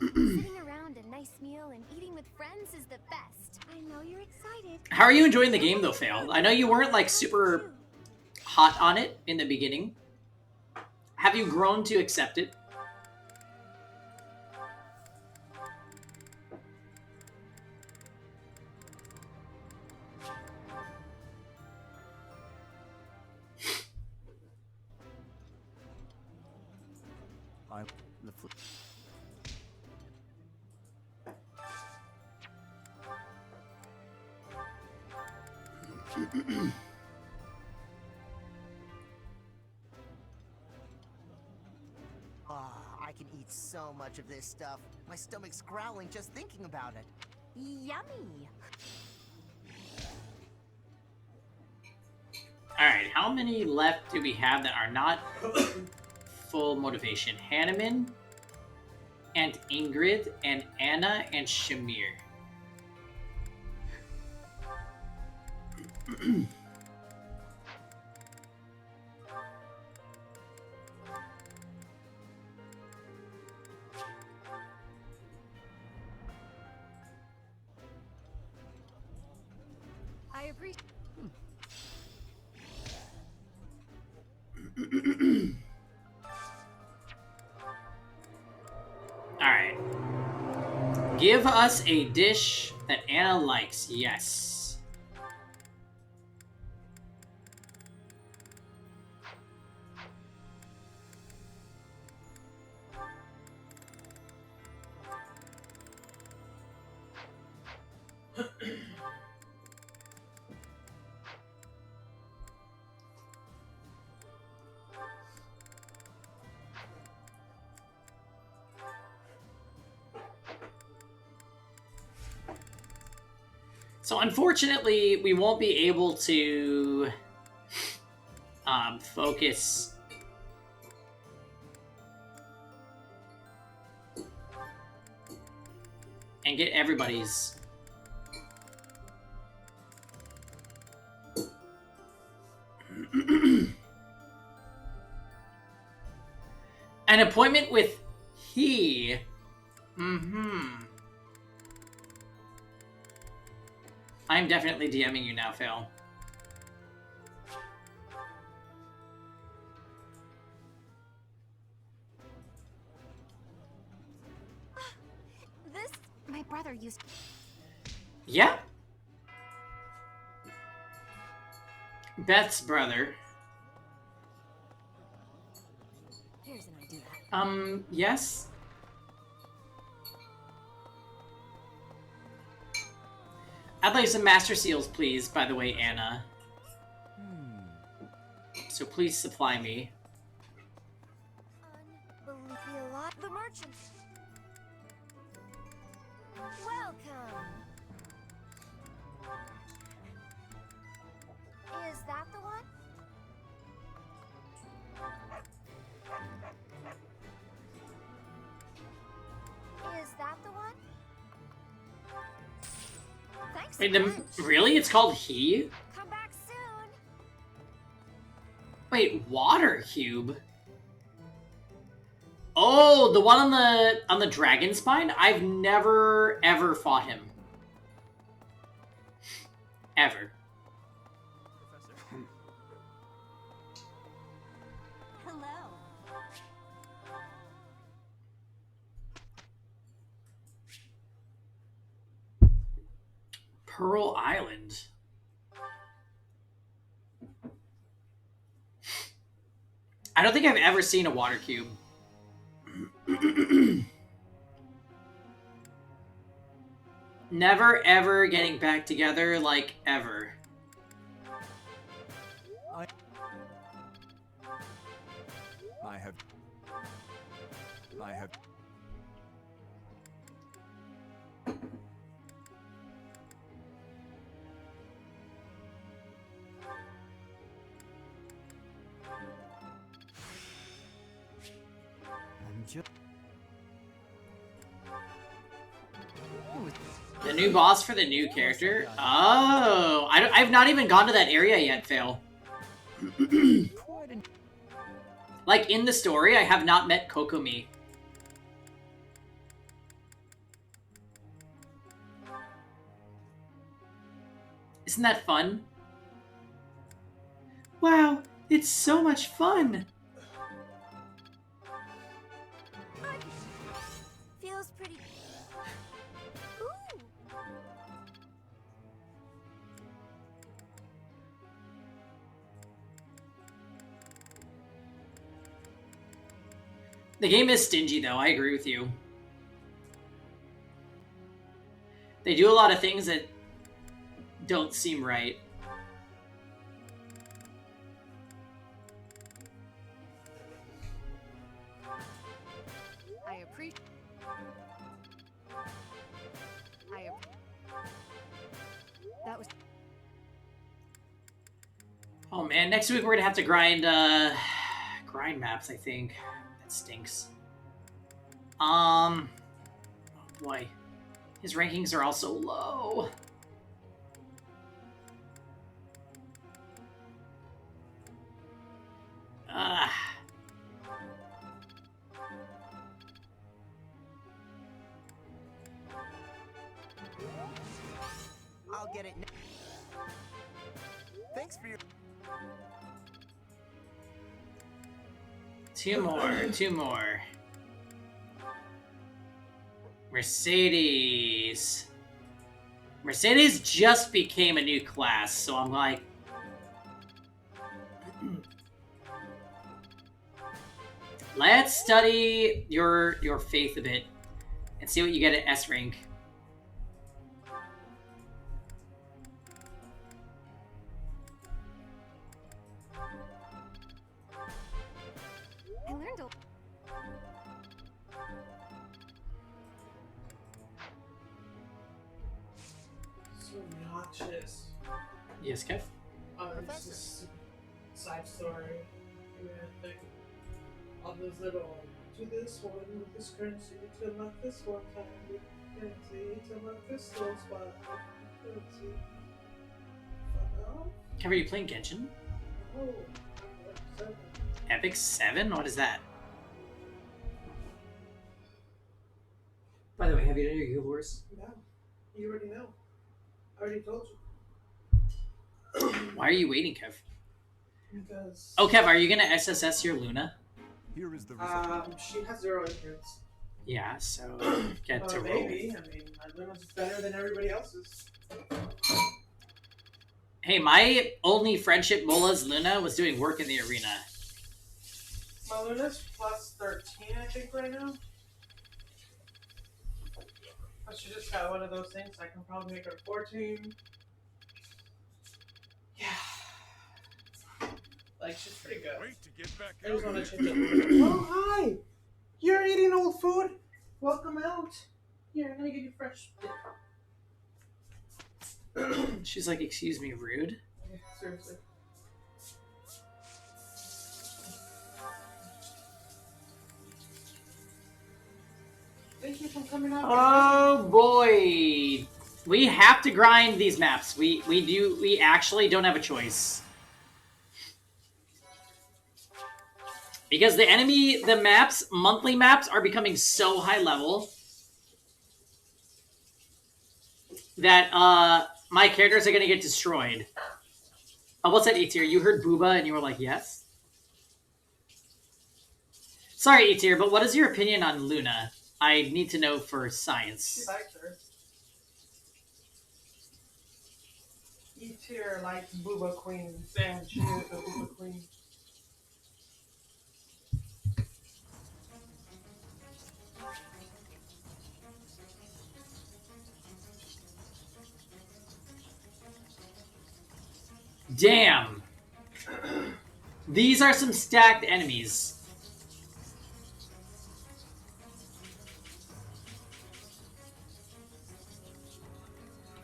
Sitting around a nice meal and eating with friends is the best. I know you're excited. How are you enjoying the game, though, Fail? I know you weren't, like, super hot on it in the beginning. Have you grown to accept it? I can eat so much of this stuff. My stomach's growling just thinking about it. Yummy. Alright, how many left do we have that are not full motivation? Hanneman, and Ingrid and Anna and Shamir. I appreciate. Alright. Give us a dish that Anna likes. Yes. So unfortunately, we won't be able to focus and get everybody's. An appointment with he. I'm definitely DMing you now, Phil. This, my brother used. Yeah. Beth's brother. Here's an idea. Yes. I'd like some master seals, please, by the way, Anna. So please supply me. Unbelievable. The merchant. Welcome. Is that the one? Is that the one? Thanks. Wait, really? It's called he? Come back soon. Wait, water cube? Oh, the one on the dragon spine? I've never ever fought him. Ever. Hello. Pearl Island. I don't think I've ever seen a water cube. Never ever getting back together, like, ever. I have. I'm just. The new boss for the new character? Oh, I've not even gone to that area yet, Phil. Like, in the story, I have not met Kokomi. Isn't that fun? Wow, it's so much fun! Feels pretty. Ooh. The game is stingy, though. I agree with you. They do a lot of things that don't seem right. I appreciate. That was. Oh man, next week we're gonna have to grind maps, I think. That stinks. Oh boy. His rankings are also low. I'll get it now. Thanks for your... Two more. Mercedes. Mercedes just became a new class, so I'm like... Let's study your faith a bit and see what you get at S rank. I learned a... So obnoxious. Yes, Kev? It's just a side story. With all those little, do this one with this currency, to unlock this one time with currency, to unlock this little spot with currency. Fuck off. Kev, are you playing Genshin? No. Epic 7? What is that? By the way, have you done your Guild Wars? No. You already know. I already told you. Why are you waiting, Kev? Because... Oh, Kev, are you gonna SSS your Luna? Here is the result. She has 0 influence. Yeah, so get to roll. Maybe. I mean, my Luna's better than everybody else's. Hey, my only friendship Mola's Luna was doing work in the arena. My Luna's plus 13, I think, right now. But she just got one of those things. I can probably make her 14. Yeah. Like, she's pretty good. Wait to get back I just out want to here. change it. Oh, hi! You're eating old food? Welcome out. Here, I'm gonna give you fresh. She's like, excuse me, rude? Yeah, seriously. Thank you for coming out. Oh boy! We have to grind these maps. We actually don't have a choice. Because the monthly maps are becoming so high level that my characters are gonna get destroyed. What's that, E-tier? You heard Booba and you were like, yes? Sorry, E-tier, but what is your opinion on Luna? I need to know for science. She likes her. E-tier likes Booba Queen, and she is a Booba Queen. Damn! These are some stacked enemies.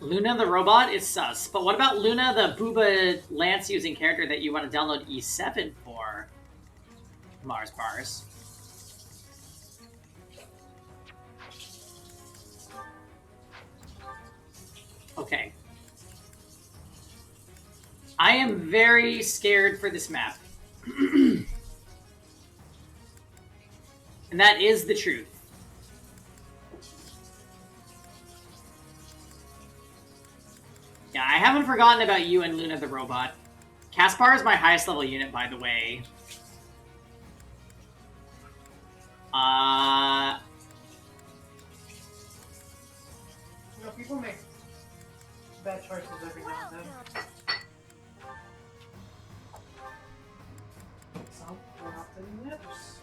Luna the robot is sus. But what about Luna the Booba Lance using character that you want to download E7 for? Mars bars. Okay. I am very scared for this map. And that is the truth. Yeah, I haven't forgotten about you and Luna the robot. Caspar is my highest level unit, by the way. You know, people make bad choices every now and then. Some more often than others.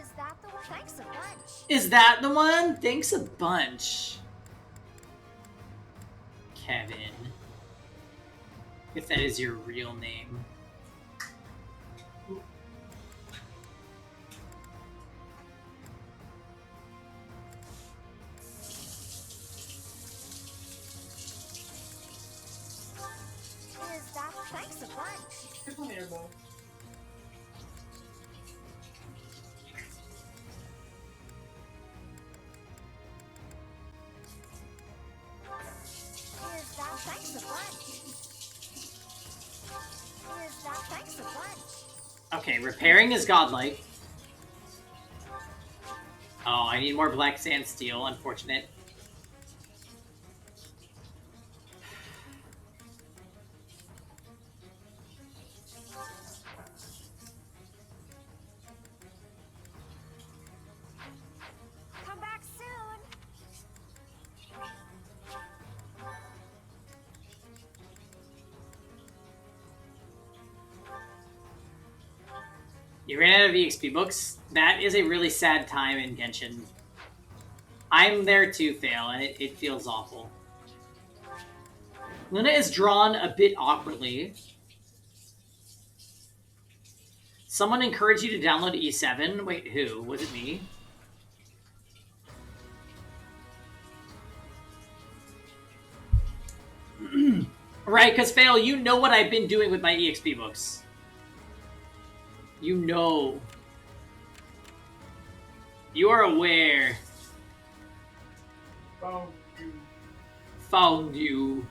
Is that the one? Thanks a bunch. Is that the one? Thanks a bunch. Kevin. If that is your real name. Is that thanks a bunch? Here's one airball. Okay, repairing is godlike. Oh, I need more black sand steel. Unfortunate. Come back soon. You ran out of EXP books? That is a really sad time in Genshin. I'm there too, Fail, and it feels awful. Luna is drawn a bit awkwardly. Someone encouraged you to download E7? Wait, who? Was it me? Right, because Fail, you know what I've been doing with my EXP books. You know. You are aware. Found you. Found you.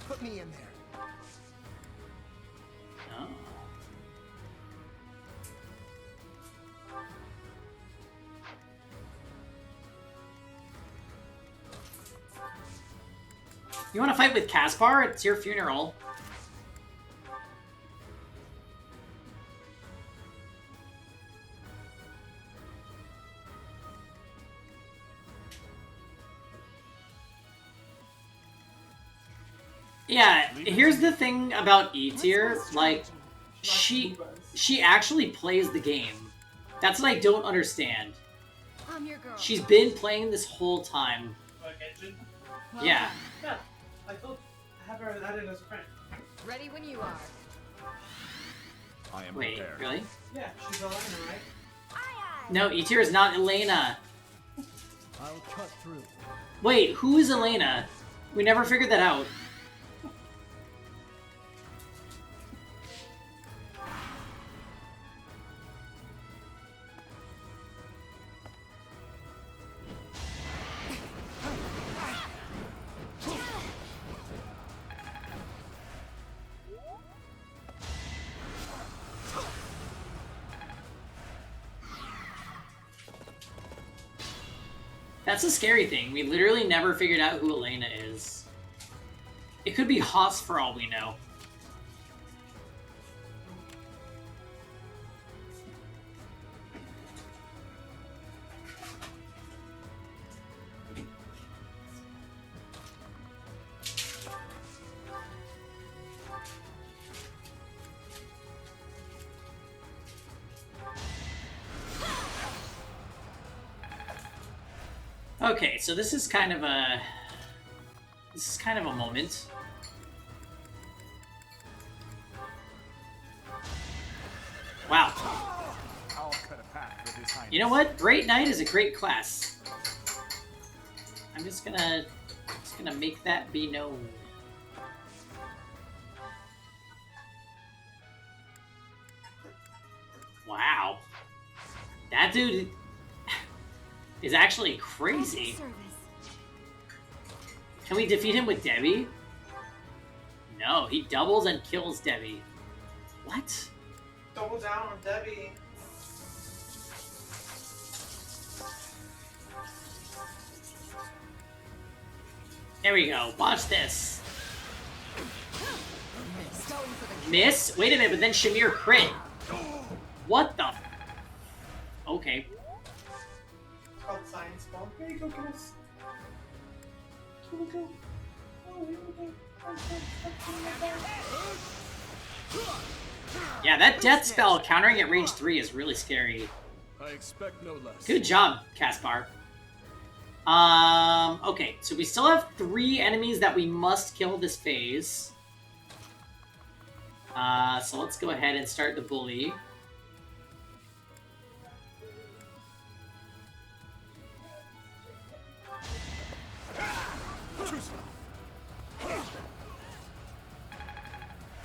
Put me in there. Oh. You want to fight with Caspar? It's your funeral. Yeah, here's the thing about E tier, like, she actually plays the game. That's what I don't understand. I'm your girl. She's been playing this whole time. Like engine? Yeah. Yeah. I have her added as a friend. Ready when you are. I am Wait, prepared. really? Yeah, she's Elena, right? No, E tier is not Elena. I'll cut through. Wait, who is Elena? We never figured that out. That's a scary thing. We literally never figured out who Elena is. It could be Haas for all we know. Okay, so this is kind of a moment. Wow. I'll cut a path with his highness. You know what? Great Knight is a great class. I'm just gonna make that be known. Wow. That dude is actually crazy. Can we defeat him with Debbie? No, he doubles and kills Debbie. What? Double down on Debbie. There we go. Watch this. Miss? Wait a minute, but then Shamir crit. What the? Okay. It's called Science Bomb. Here you go, guys. Here we go. Oh, here we go. Yeah, that death spell countering at range 3 is really scary. I expect no less. Good job, Caspar. Okay, so we still have 3 enemies that we must kill this phase. So let's go ahead and start the bully.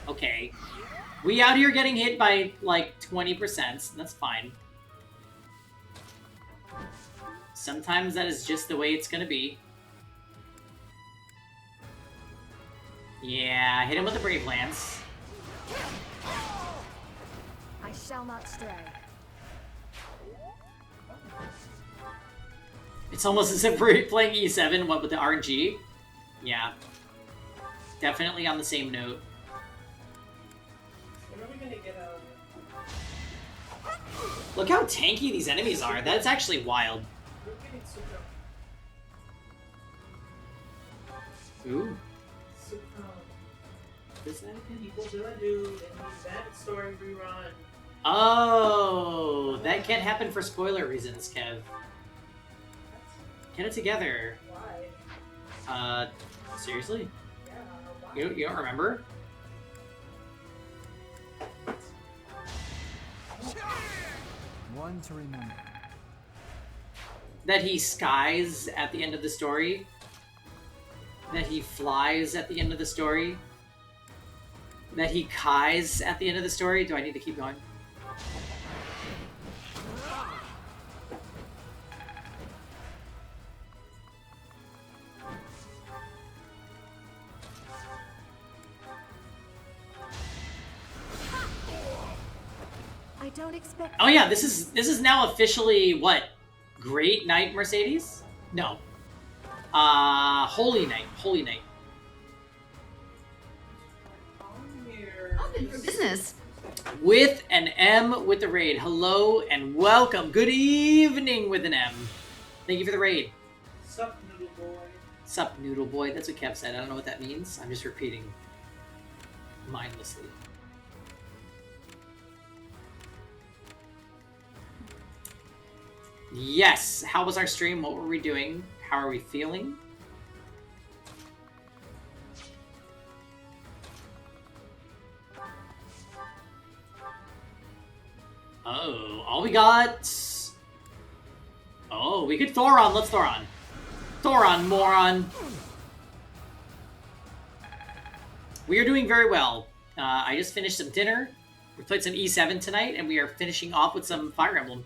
Okay. We out here getting hit by, like, 20%. That's fine. Sometimes that is just the way it's gonna be. Yeah, hit him with the Brave Lance. I shall not stray. It's almost as if we're playing E7, what, with the RNG? Yeah. Definitely on the same note. When are we gonna get out of it? Look how tanky these enemies are. That's actually wild. We're getting super. Ooh. Super. What's that again? People do a dude and he's that story rerun. Oh, that can't happen for spoiler reasons, Kev. Get it together. Why? Seriously? Yeah, why? You don't remember? One to remember. That he skies at the end of the story? That he flies at the end of the story? That he kais at the end of the story? Do I need to keep going? I don't expect. Oh yeah, this is now officially what? Great Night Mercedes? No. Holy Night. Holy Night. Open for business. With an M with the raid. Hello and welcome. Good evening with an M. Thank you for the raid. Sup, noodle boy. Sup, noodle boy. That's what Kev said. I don't know what that means. I'm just repeating mindlessly. Yes. How was our stream? What were we doing? How are we feeling? Oh, all we got... Oh, we could Thoron. Let's Thoron. Thoron, moron. We are doing very well. I just finished some dinner. We played some E7 tonight, and we are finishing off with some Fire Emblem.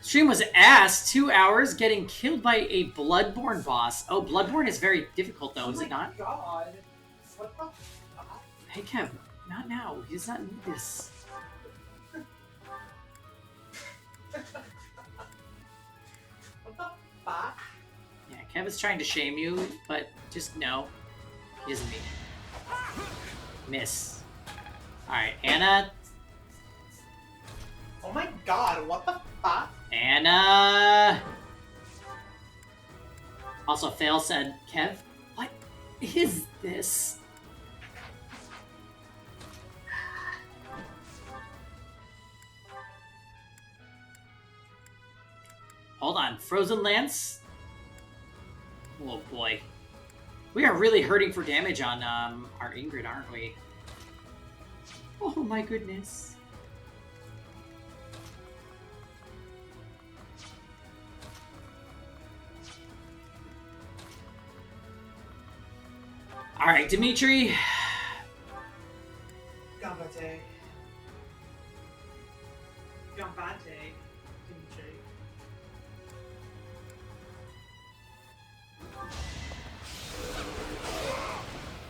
Stream was ass. 2 hours getting killed by a Bloodborne boss. Oh, Bloodborne is very difficult, though, is it not? God. What the fuck? Hey, Kev. Not now. He does not need this. What the fuck? Yeah, Kev is trying to shame you, but just know he doesn't mean it. Miss. Alright, Anna. Oh my god, what the fuck? Anna. Also, Fail said, Kev, what is this? Hold on, Frozen Lance? Oh boy. We are really hurting for damage on our Ingrid, aren't we? Oh my goodness. Alright, Dimitri. Gambate. Gambate. Dimitri.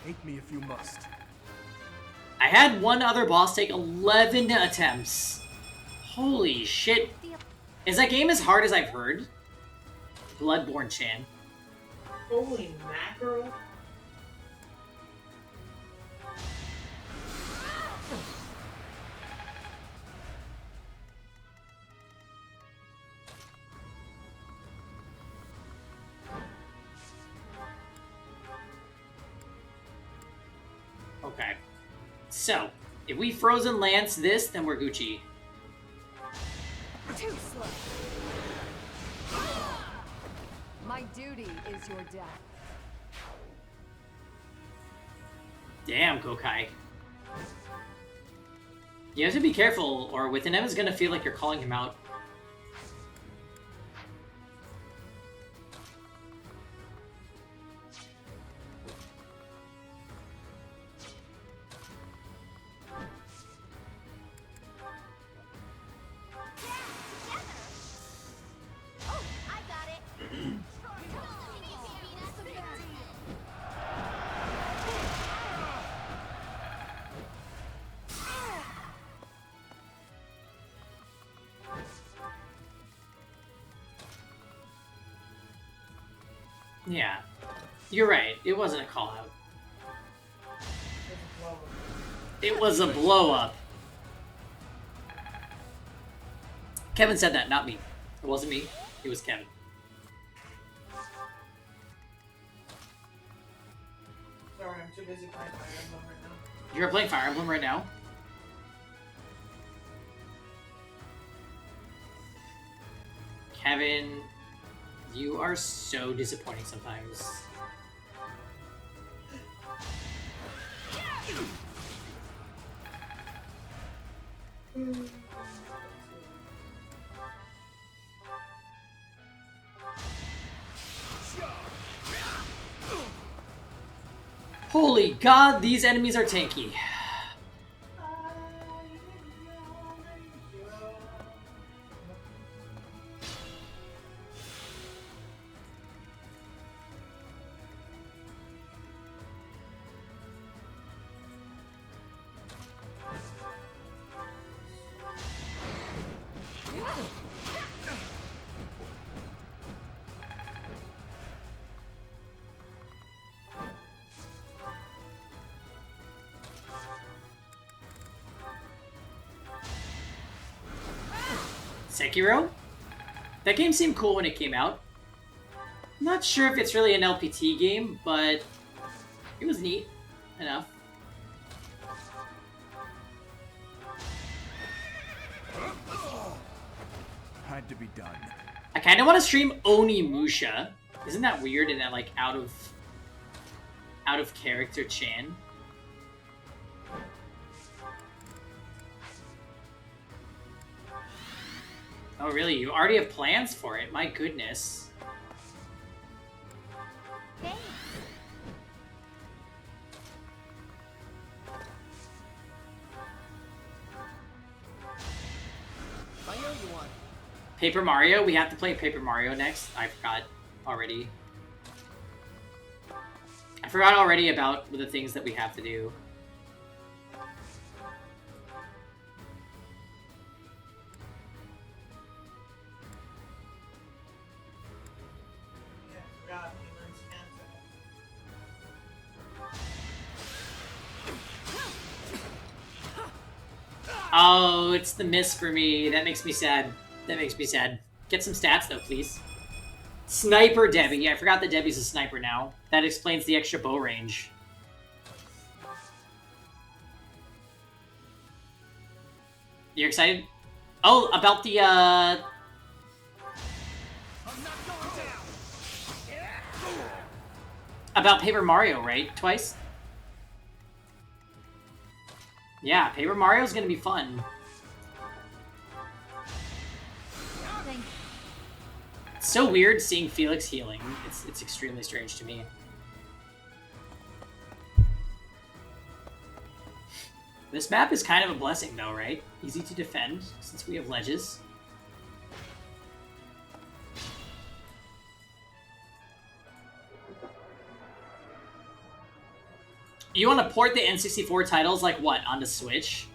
Hate me if you must. I had one other boss take 11 attempts. Holy shit. Is that game as hard as I've heard? Bloodborne Chan. Holy mackerel. Okay. So, if we Frozen Lance this, then we're Gucci. Too slow. My duty is your death. Damn, Kokai. You have to be careful, or Within him is gonna feel like you're calling him out. Yeah. You're right. It wasn't a call out. It was a blow up. Kevin said that, not me. It wasn't me. It was Kevin. Sorry, I'm too busy playing Fire Emblem right now. You're playing Fire Emblem right now? Kevin, you are so disappointing sometimes. Holy god, these enemies are tanky. Sekiro? That game seemed cool when it came out. I'm not sure if it's really an LPT game, but it was neat enough. Had to be done. I kind of want to stream Onimusha. Isn't that weird in that like out of character Chan? Oh really? You already have plans for it? My goodness. I know you want. Paper Mario? We have to play Paper Mario next. I forgot already. I forgot already about the things that we have to do. Yeah, I forgot he learns Kanto. Oh, it's the miss for me. That makes me sad. That makes me sad. Get some stats though, please. Sniper Debbie. I forgot that Debbie's a sniper now. That explains the extra bow range. You're excited? Oh, about the, about Paper Mario, right? Twice? Yeah, Paper Mario's gonna be fun. It's so weird seeing Felix healing. It's extremely strange to me. This map is kind of a blessing though, right? Easy to defend, since we have ledges. You want to port the N64 titles like what, onto Switch?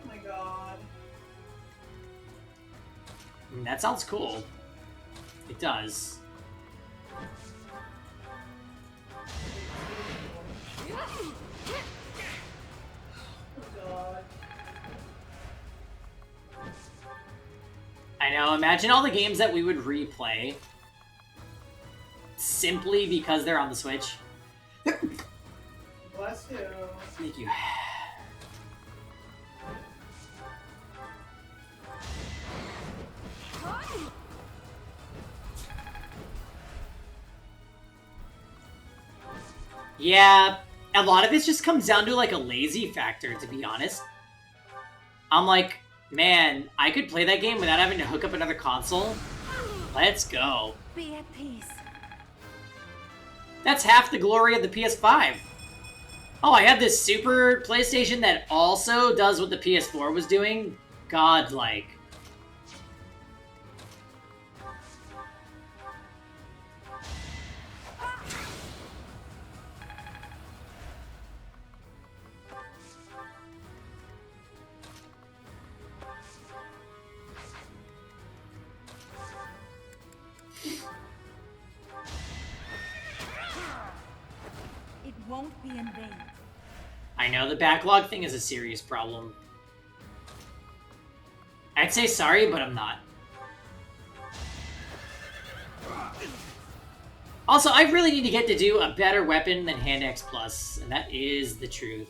Oh my god. That sounds cool. It does. I know, imagine all the games that we would replay simply because they're on the Switch. Bless you. Thank you. Yeah, a lot of it just comes down to like a lazy factor, to be honest. I'm like, man, I could play that game without having to hook up another console. Let's go. Be at peace. That's half the glory of the PS5. Oh, I have this super PlayStation that also does what the PS4 was doing. Godlike. won't be in vain. I know the backlog thing is a serious problem. I'd say sorry, but I'm not. Also, I really need to get to do a better weapon than Hand X Plus, and that is the truth.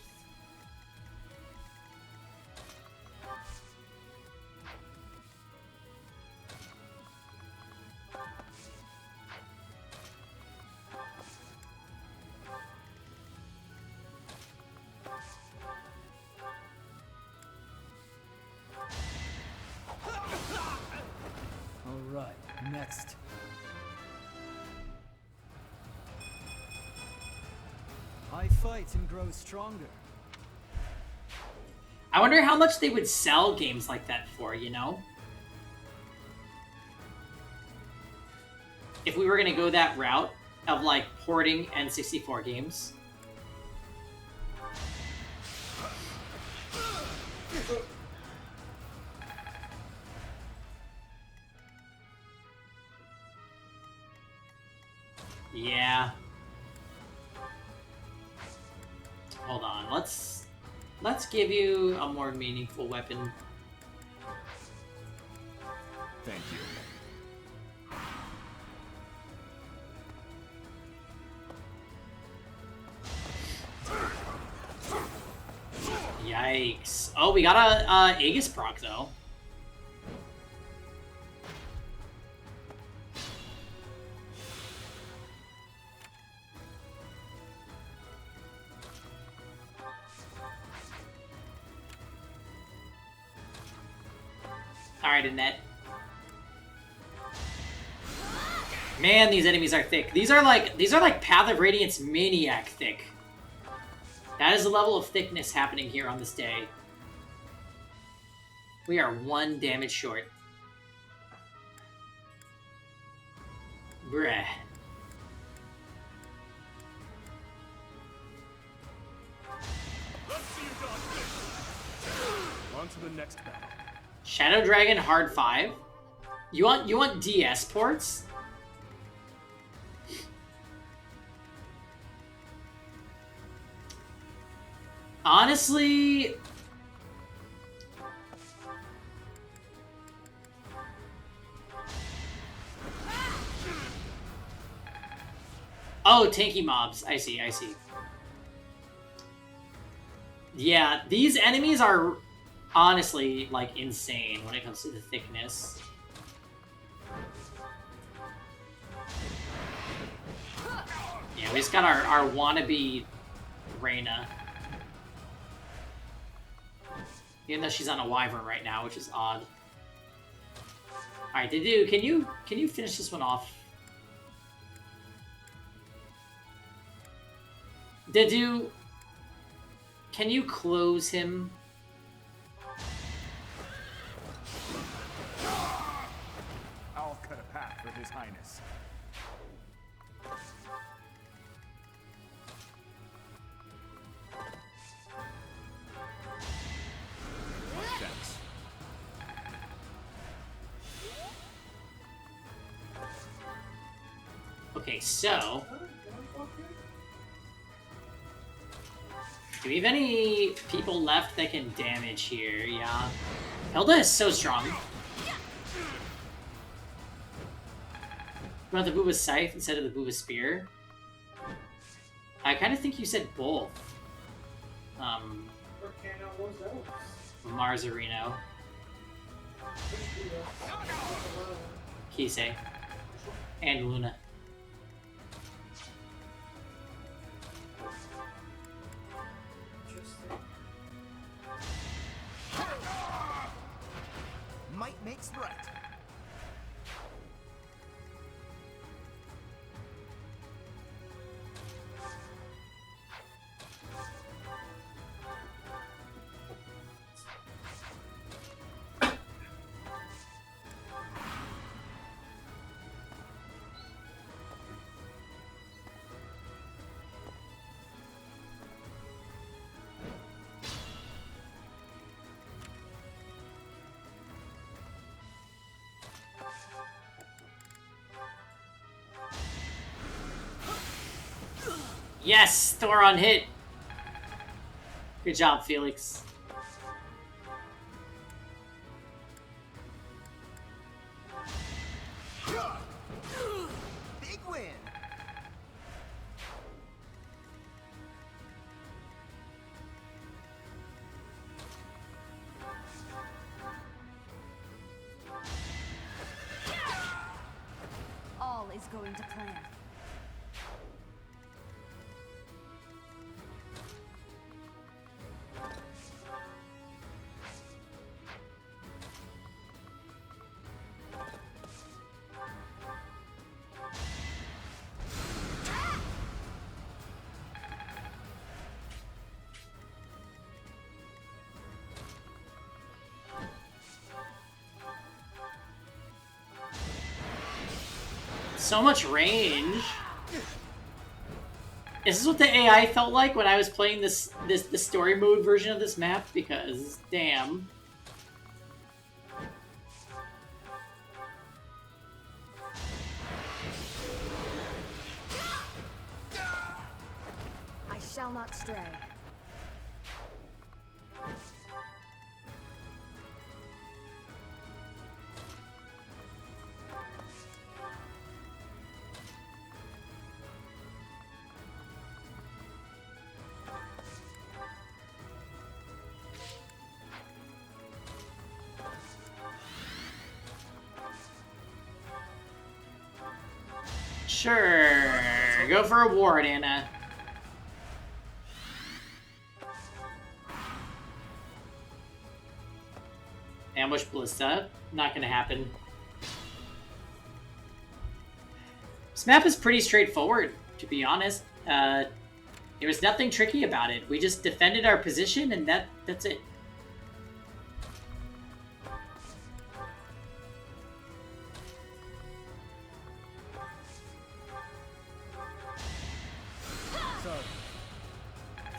Alright, next. I fight and grow stronger. I wonder how much they would sell games like that for, you know? If we were gonna go that route of, like, porting N64 games. Yeah. Hold on, let's give you a more meaningful weapon. Thank you. Yikes. Oh, we got a Aegis proc though. Alright, Annette. Man, these enemies are thick. These are like Path of Radiance Maniac thick. That is the level of thickness happening here on this day. We are 1 damage short. Bruh. On to the next battle. Shadow Dragon Hard 5? You want DS ports? Honestly, oh, tanky mobs. I see, I see. Yeah, these enemies are honestly, like, insane when it comes to the thickness. Yeah, we just got our wannabe Reyna. Even though she's on a wyvern right now, which is odd. Alright, Dedu, can you finish this one off? Dedu, can you close him? I'll cut a path for His Highness. Thanks. Okay, so... do we have any people left that can damage here? Yeah. Hilda is so strong. You want the Booba Scythe instead of the Booba Spear? I kind of think you said both. Marzarino. Kisei. And Luna. Might makes right. Yes! Thoron hit! Good job, Felix. Big win! All is going to plan. So much range. Is this what the AI felt like when I was playing the story mode version of this map? Because, damn. I shall not stray. Sure. Go for a ward, Anna. Ambush Ballista. Not gonna happen. This map is pretty straightforward, to be honest. There was nothing tricky about it. We just defended our position and that's it.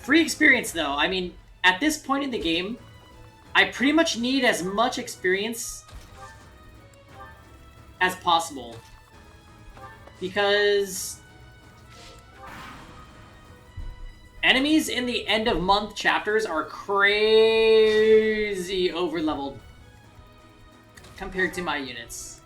Free experience, though. I mean, at this point in the game, I pretty much need as much experience as possible. Because enemies in the end of month chapters are crazy over-leveled compared to my units.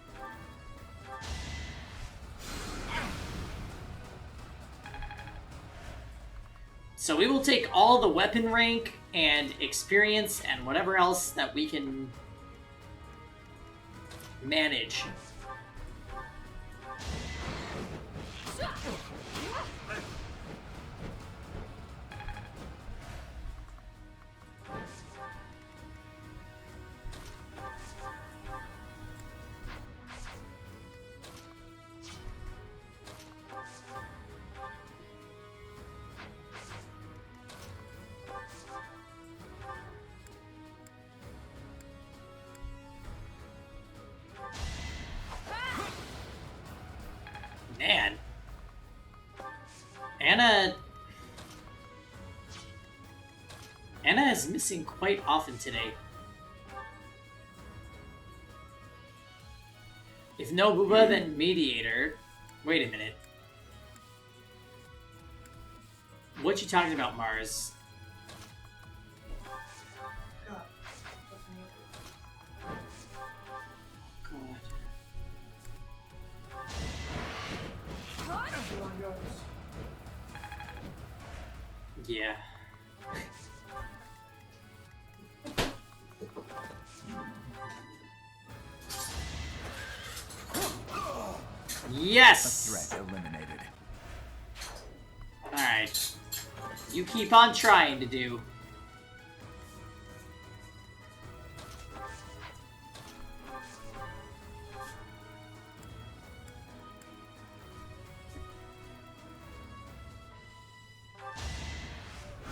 So we will take all the weapon rank and experience and whatever else that we can manage. Man. Anna is missing quite often today. If no Booba, then Mediator. Wait a minute. What you talking about, Mars? Yeah. Yes! Threat eliminated. Alright. You keep on trying to do.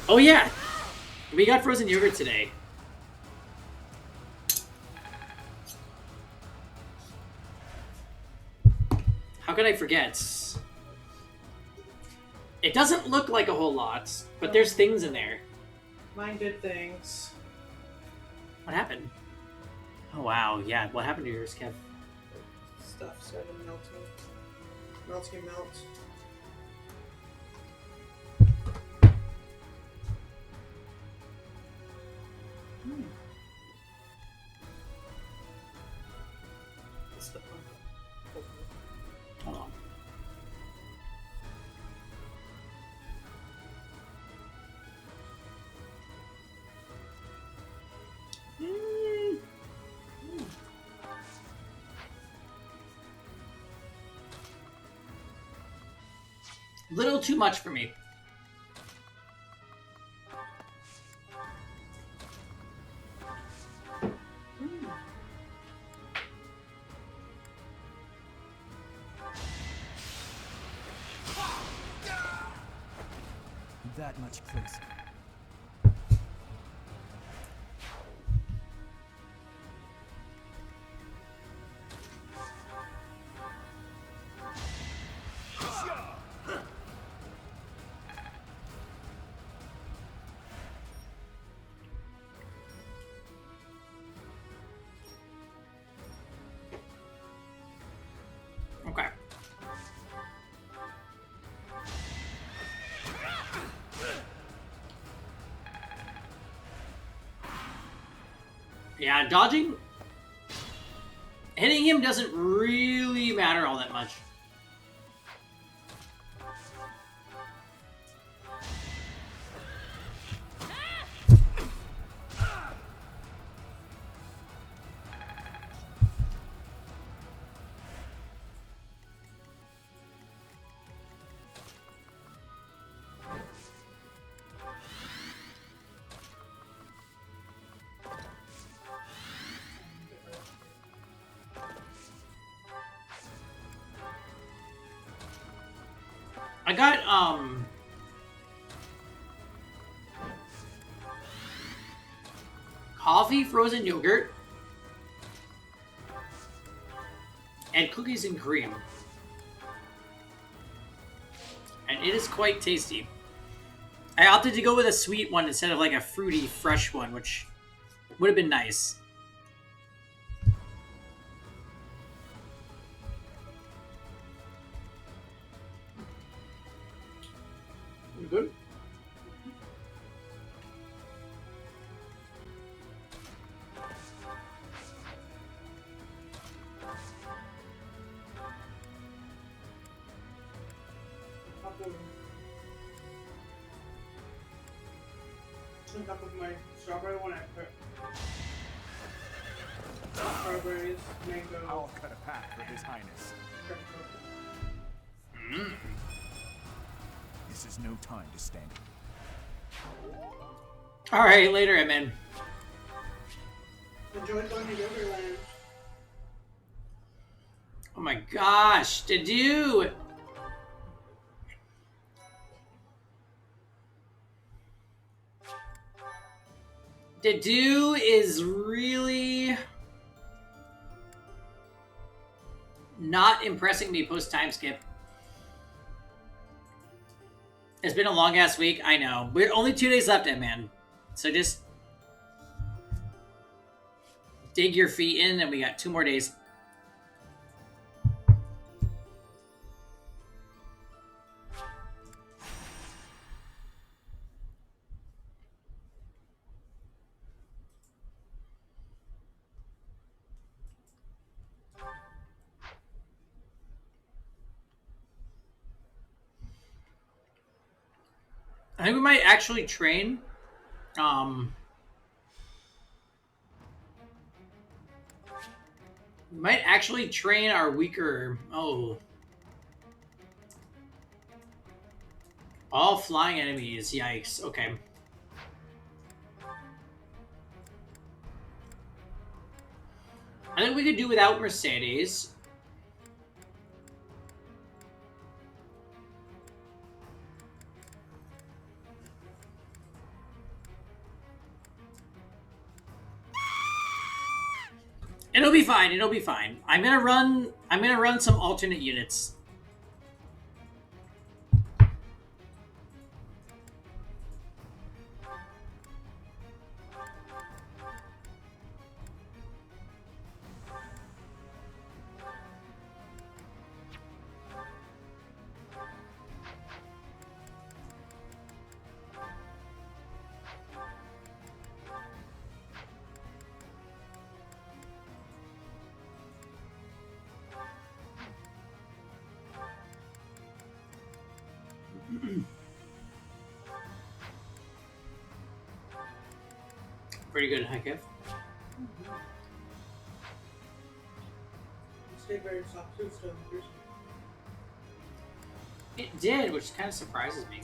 Oh yeah! We got frozen yogurt today. How could I forget? It doesn't look like a whole lot, but there's things in there. Mine did things. What happened? Oh wow, yeah. What happened to yours, Kev? Stuff started melting. Melty melt. Little too much for me. That much closer. Okay. Yeah, dodging... Hitting him doesn't really matter all that much. I got, coffee, frozen yogurt, and cookies and cream. And it is quite tasty. I opted to go with a sweet one instead of like a fruity, fresh one, which would have been nice. You good? On top of my strawberry one, I put strawberries, mango. I'll cut a path for His Highness. This is no time to stand. Alright, later, Emblem. Enjoy going to Yogurtland. Oh my gosh, to do. Dedu is really not impressing me post time skip. It's been a long ass week, I know. We're only 2 days left, man. So just dig your feet in, and we got 2 more days. I think we might actually train. We might actually train our weaker. Oh. All flying enemies. Yikes. Okay. I think we could do without Mercedes. It'll be fine. It'll be fine. I'm gonna run some alternate units. Pretty good, hi Kev. Stay very soft too, so It did, which kind of surprises me.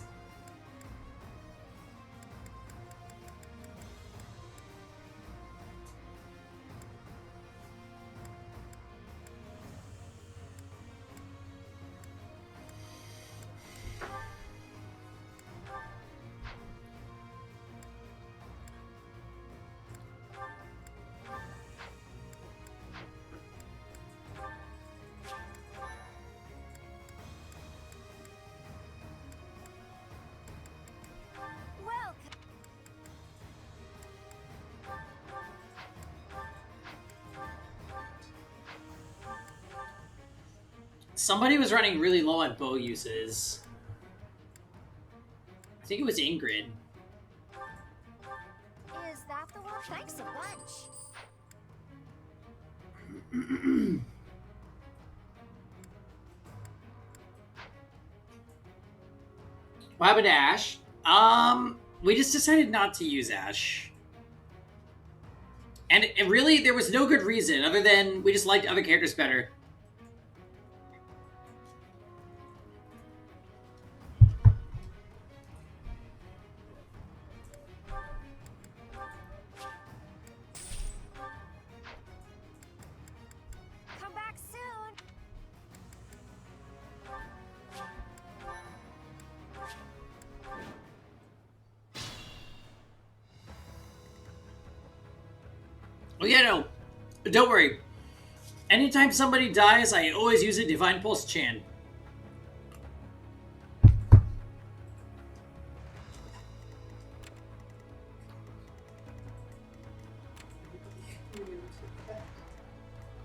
Somebody was running really low on bow uses. I think it was Ingrid. Is that the one? Thanks a bunch. What happened to Ash? We just decided not to use Ash. And it really, there was no good reason other than we just liked other characters better. Come back soon. Well, yeah, no. Don't worry. Anytime somebody dies, I always use a Divine Pulse Chan.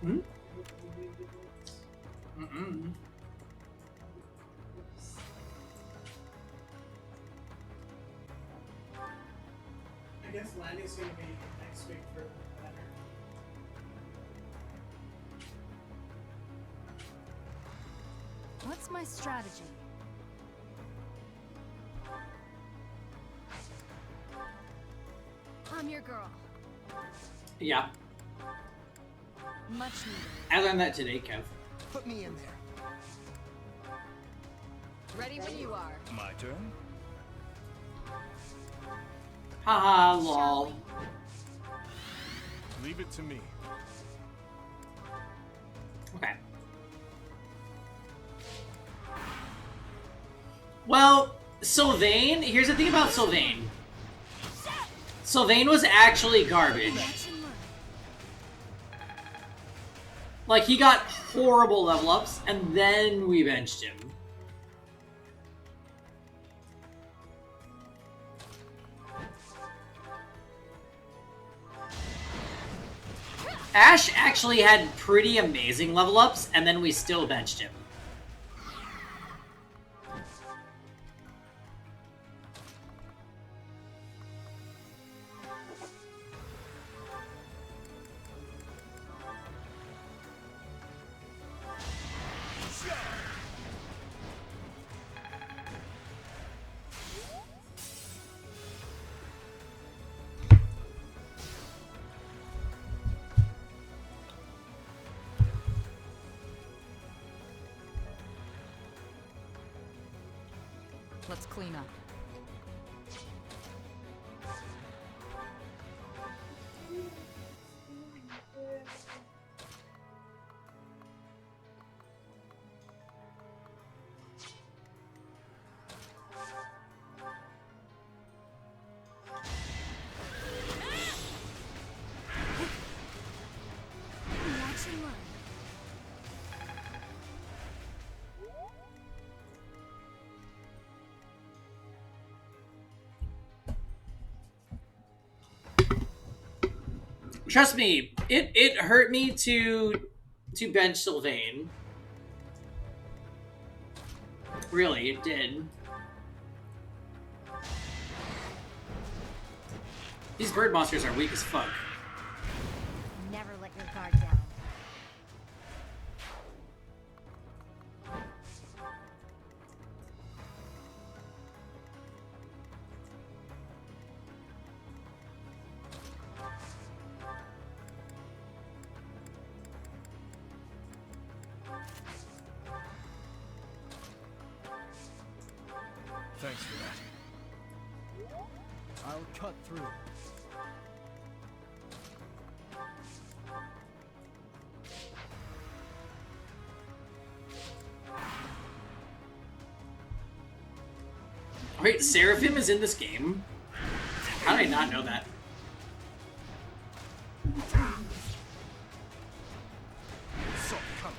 Hmm? Mm-mm. I guess landing's gonna be next week for better. What's my strategy? I'm your girl. Yeah. Much needed. I learned that today, Kev. Put me in there. Ready when you are. My turn? Haha, lol. Leave it to me. Okay. Well, Sylvain, here's the thing about Sylvain. Sylvain was actually garbage. Like, he got horrible level ups, and then we benched him. Ash actually had pretty amazing level ups, and then we still benched him. Let's clean up. Watch and learn. Trust me, it hurt me to bench Sylvain. Really, it did. These bird monsters are weak as fuck. Never let your guard down. Thanks for that. I'll cut through. Wait, Seraphim is in this game? How did I not know that? So, come.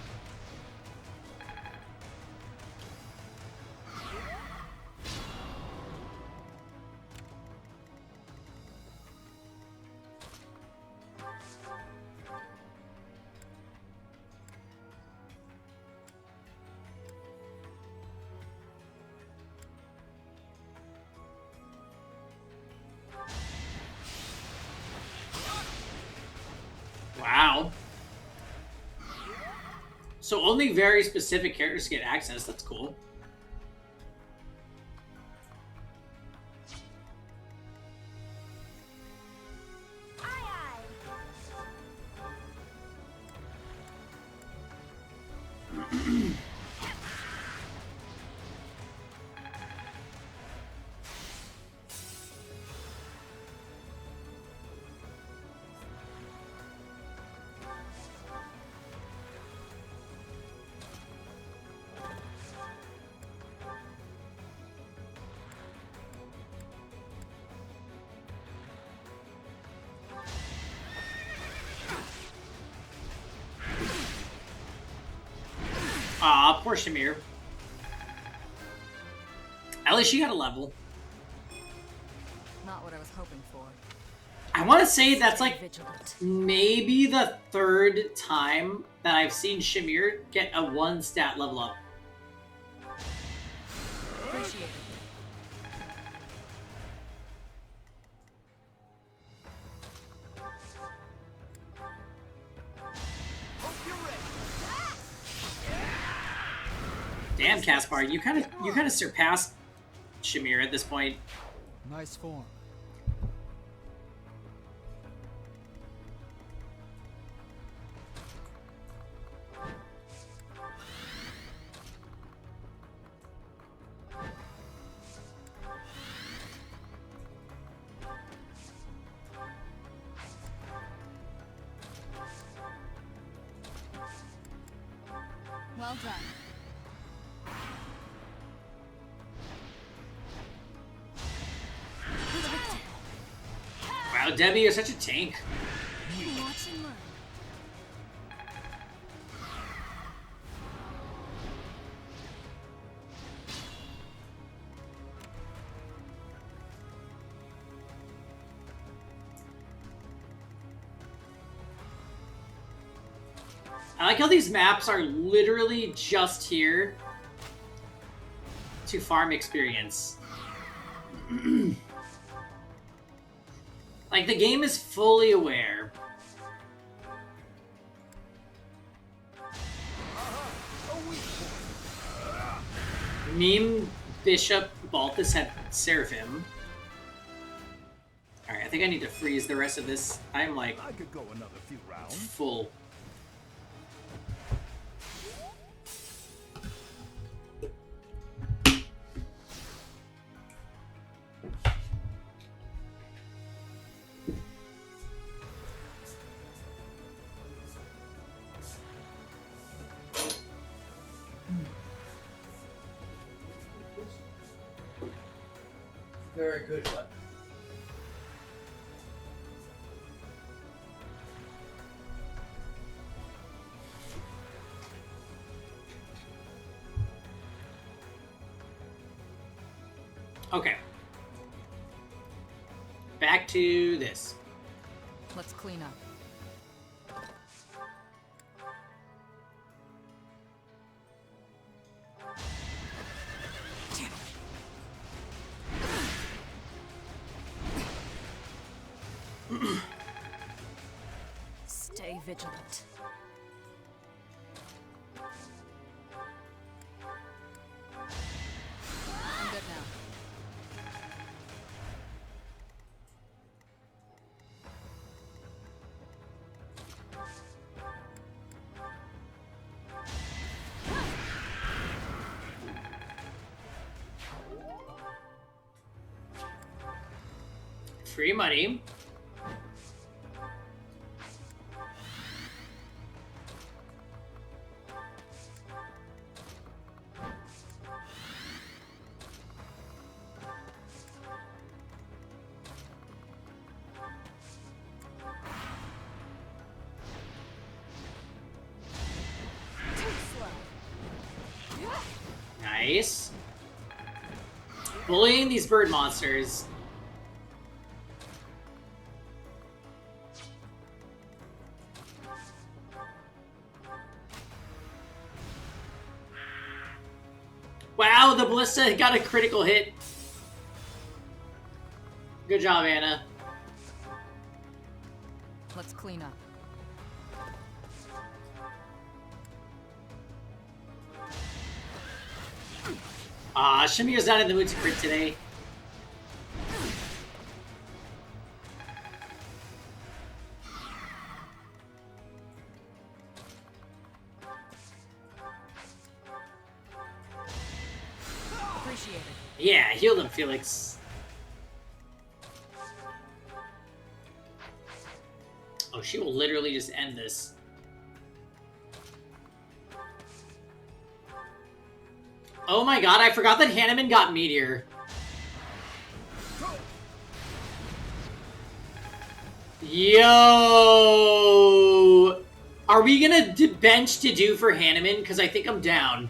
Wow. So only very specific characters get access. That's cool. Ah, poor Shamir. At least she got a level. Not what I was hoping for. I want to say that's like maybe the third time that I've seen Shamir get a 1 stat level up. Appreciate it. Damn, Caspar, you kind of surpassed Shamir at this point. Nice form. Well done. Wow, Debbie, you're such a tank. Watch and learn. I like how these maps are literally just here to farm experience. Like, the game is fully aware. Meme Bishop Baltus had Seraphim. Alright, I think I need to freeze the rest of this. I'm like I could go another few rounds. full. Very good one. Okay. Back to this. Let's clean up. Stay vigilant. I'm good now. Free money. Nice. Bullying these bird monsters. Wow, the ballista got a critical hit. Good job, Anna. Let's clean up. Shamir's not in the mood to crit today. Appreciate it. Yeah, heal them, Felix. Oh, she will literally just end this. Oh my god, I forgot that Hanneman got Meteor. Yo! Are we gonna bench to do for Hanneman? Because I think I'm down.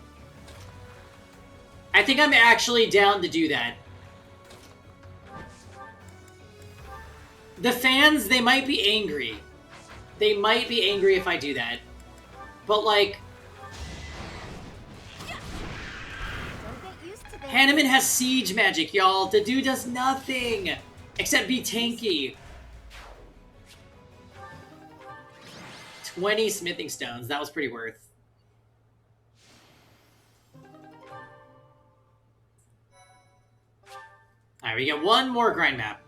I think I'm actually down to do that. The fans, they might be angry. They might be angry if I do that. But, like... Hanneman has siege magic, y'all. The dude does nothing except be tanky. 20 smithing stones. That was pretty worth. Alright, we get one more grind map.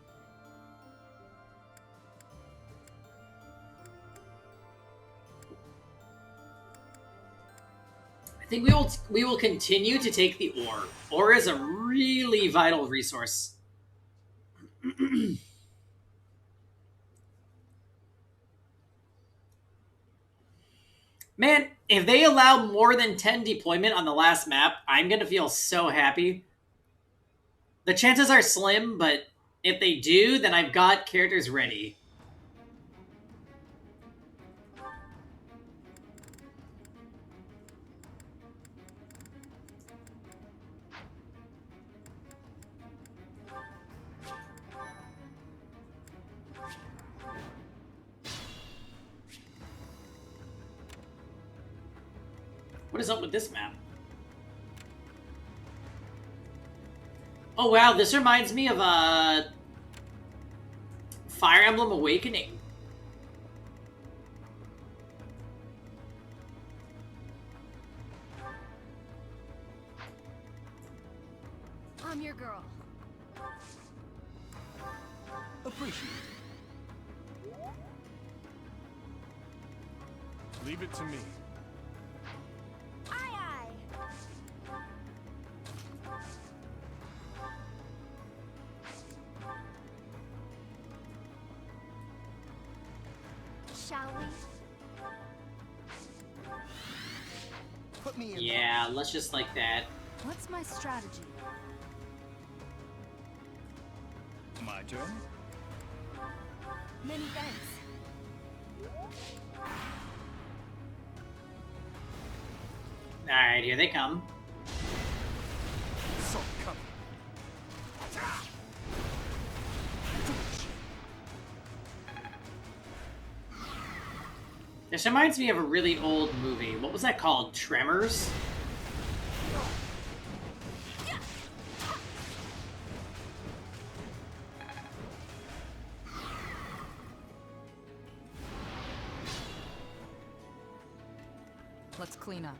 I think we will continue to take the ore. Ore is a really vital resource. Man, if they allow more than 10 deployment on the last map, I'm gonna feel so happy. The chances are slim, but if they do, then I've got characters ready. What is up with this map? Oh wow, this reminds me of Fire Emblem Awakening. I'm your girl. Appreciate it. Leave it to me. Shall we? Put me in. Yeah, let's just like that. What's my strategy? My turn? Many thanks. Alright, here they come. So come. This reminds me of a really old movie. What was that called? Tremors? Let's clean up.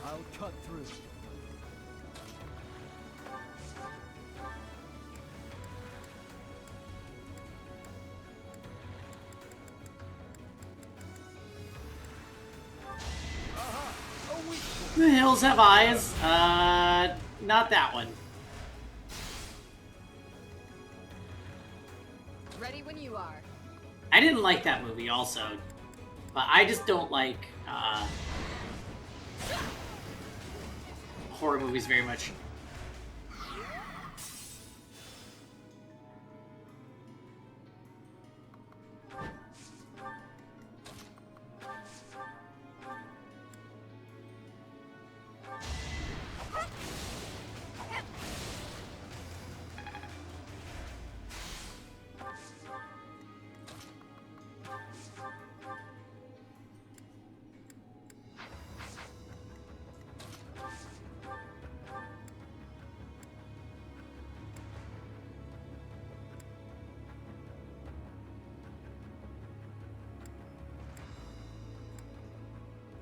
I'll cut through. The hills have eyes. Not that one. Ready when you are. I didn't like that movie also, but I just don't like horror movies very much.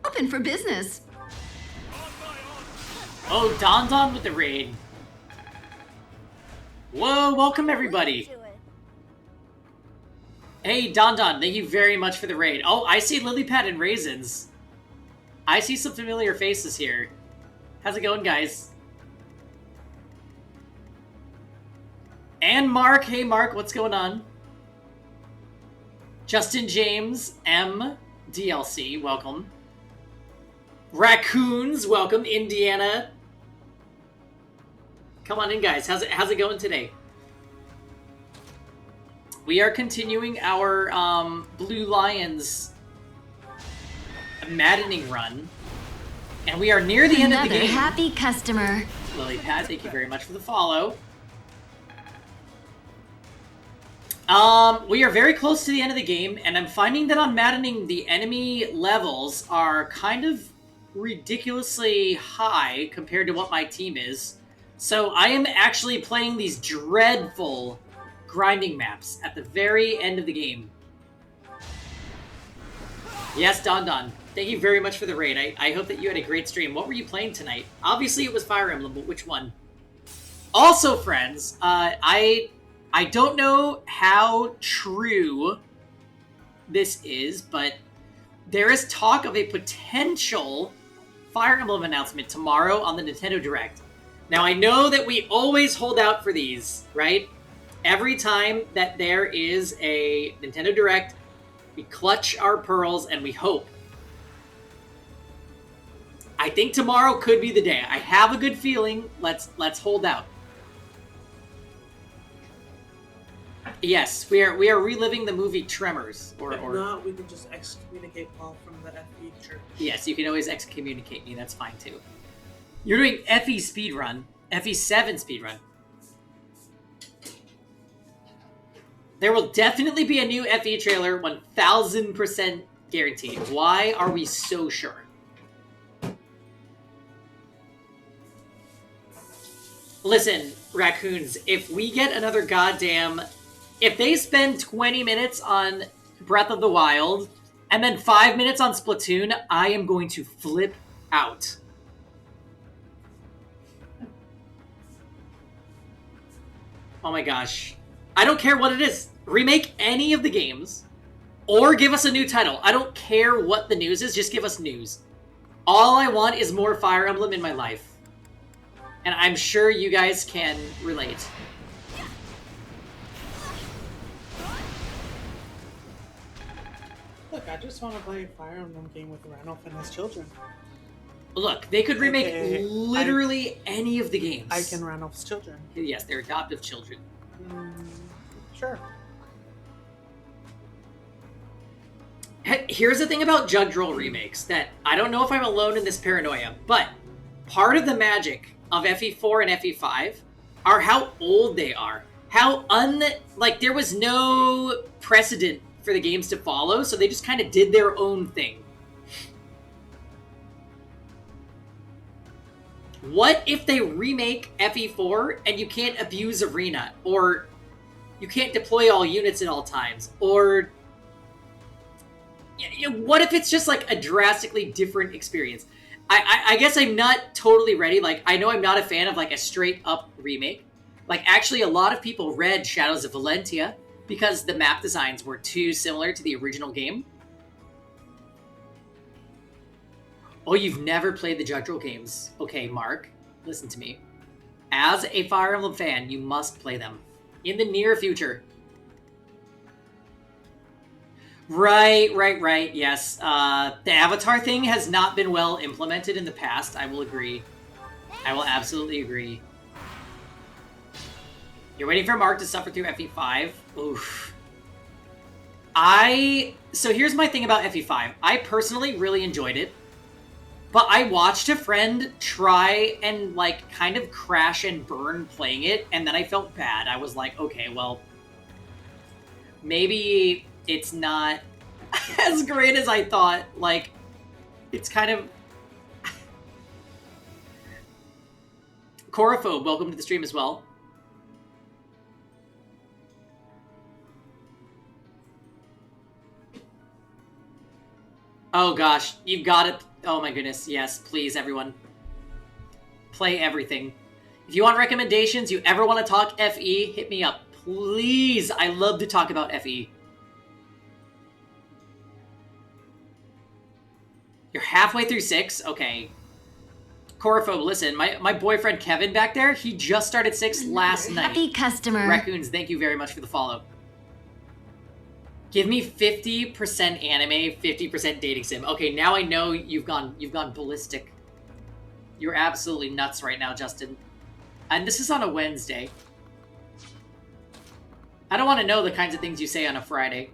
Open for business. Oh, Don with the raid. Whoa, welcome everybody. Hey, Don, thank you very much for the raid. Oh, I see Lily Pad and Raisins. I see some familiar faces here. How's it going, guys? And Mark. Hey, Mark, what's going on? Justin James, M, DLC, welcome. Raccoons, welcome. Indiana. Come on in, guys. How's it going today? We are continuing our Blue Lions Maddening run, and we are near the end of the game. Another happy customer. Lily Pad, thank you very much for the follow. We are very close to the end of the game, and I'm finding that on Maddening, the enemy levels are kind of ridiculously high compared to what my team is. So I am actually playing these dreadful grinding maps at the very end of the game. Yes, Don. Thank you very much for the raid. I hope that you had a great stream. What were you playing tonight? Obviously it was Fire Emblem, but which one? Also, friends, I don't know how true this is, but there is talk of a potential Fire Emblem announcement tomorrow on the Nintendo Direct. Now, I know that we always hold out for these, right? Every time that there is a Nintendo Direct, we clutch our pearls and we hope. I think tomorrow could be the day. I have a good feeling. Let's hold out. Yes, we are reliving the movie Tremors. Or not, we can just excommunicate Paul from the FE church. Yes, you can always excommunicate me. That's fine too. You're doing FE speedrun, FE7 speedrun. There will definitely be a new FE trailer, 1000% guaranteed. Why are we so sure? Listen, raccoons, if we get another goddamn... If they spend 20 minutes on Breath of the Wild and then 5 minutes on Splatoon, I am going to flip out. Oh my gosh. I don't care what it is. Remake any of the games or give us a new title. I don't care what the news is. Just give us news. All I want is more Fire Emblem in my life. And I'm sure you guys can relate. Look, I just want to play a Fire Emblem game with Ranulph and his children. Look, they could remake literally any of the games. I can Ranulph's children. Yes, they're adoptive children. Sure. Here's the thing about Jug Droll remakes, that I don't know if I'm alone in this paranoia, but part of the magic of FE4 and FE5 are how old they are. How there was no precedent for the games to follow, so they just kind of did their own thing. What if they remake FE4 and you can't abuse Arena, or you can't deploy all units at all times, or what if it's just like a drastically different experience? I guess I'm not totally ready. Like, I know I'm not a fan of like a straight up remake. Like, actually a lot of people read Shadows of Valentia because the map designs were too similar to the original game. Oh, you've never played the Judgral games. Okay, Mark, listen to me. As a Fire Emblem fan, you must play them. In the near future. Right, yes. The Avatar thing has not been well implemented in the past, I will agree. I will absolutely agree. You're waiting for Mark to suffer through FE5? Oof. So here's my thing about FE5. I personally really enjoyed it. But I watched a friend try and, like, kind of crash and burn playing it, and then I felt bad. I was like, okay, well, maybe it's not as great as I thought. Like, it's kind of... Corophobe, welcome to the stream as well. Oh gosh, you've got it. Oh my goodness, yes, please everyone. Play everything. If you want recommendations, you ever want to talk FE, hit me up. Please, I love to talk about FE. You're halfway through 6? Okay. Corophobe, listen, my boyfriend Kevin back there, he just started 6 last night. Happy customer. Raccoons, thank you very much for the follow. Give me 50% anime, 50% dating sim. Okay, now I know you've gone ballistic. You're absolutely nuts right now, Justin. And this is on a Wednesday. I don't want to know the kinds of things you say on a Friday.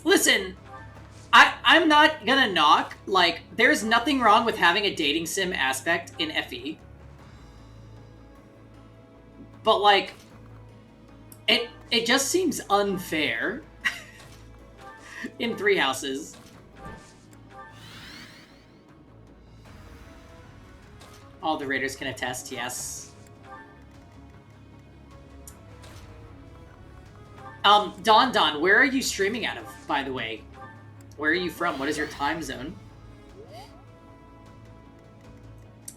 Listen, I'm not gonna knock, like, there's nothing wrong with having a dating sim aspect in FE. But, like, it just seems unfair in Three Houses. All the raiders can attest, yes. Don, where are you streaming out of, by the way? Where are you from? What is your time zone?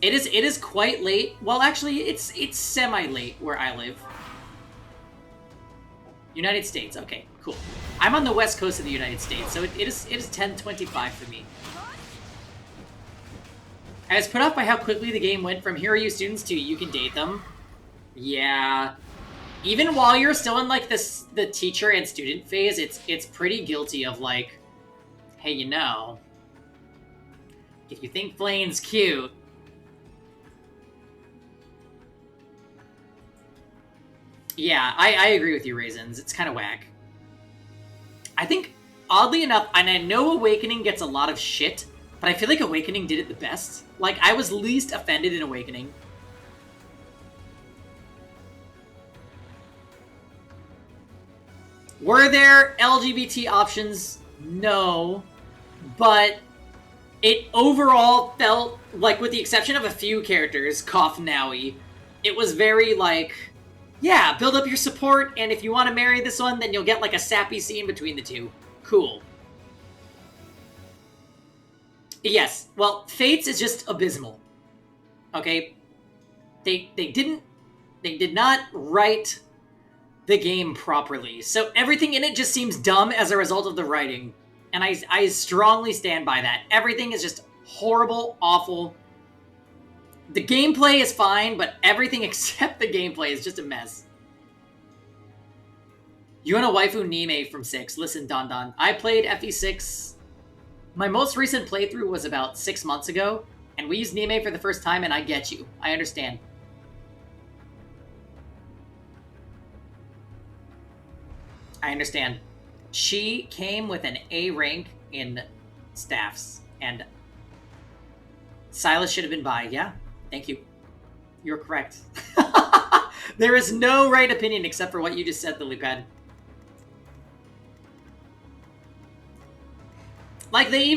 It is quite late. Well, actually, it's semi-late where I live. United States. Okay, cool. I'm on the west coast of the United States, so it is 10:25 for me. I was put off by how quickly the game went from here are you students to you can date them. Yeah. Even while you're still in, like, the teacher and student phase, it's pretty guilty of, like, hey, you know, if you think Flane's cute, yeah, I agree with you, Raisins. It's kind of whack. I think, oddly enough, and I know Awakening gets a lot of shit, but I feel like Awakening did it the best. Like, I was least offended in Awakening. Were there LGBT options? No. But it overall felt like, with the exception of a few characters, Koth Naui, it was very, like, yeah, build up your support, and if you want to marry this one, then you'll get, like, a sappy scene between the two. Cool. Yes, well, Fates is just abysmal. Okay? They did not write the game properly, so everything in it just seems dumb as a result of the writing. And I strongly stand by that. Everything is just horrible, awful. The gameplay is fine, but everything except the gameplay is just a mess. You want a waifu Nime from 6. Listen, Don. I played FE6. My most recent playthrough was about 6 months ago, and we used Nime for the first time, and I get you. I understand. I understand. She came with an A rank in staffs, and Silas should have been by. Yeah, thank you. You're correct. There is no right opinion except for what you just said, Lilypad. Like, they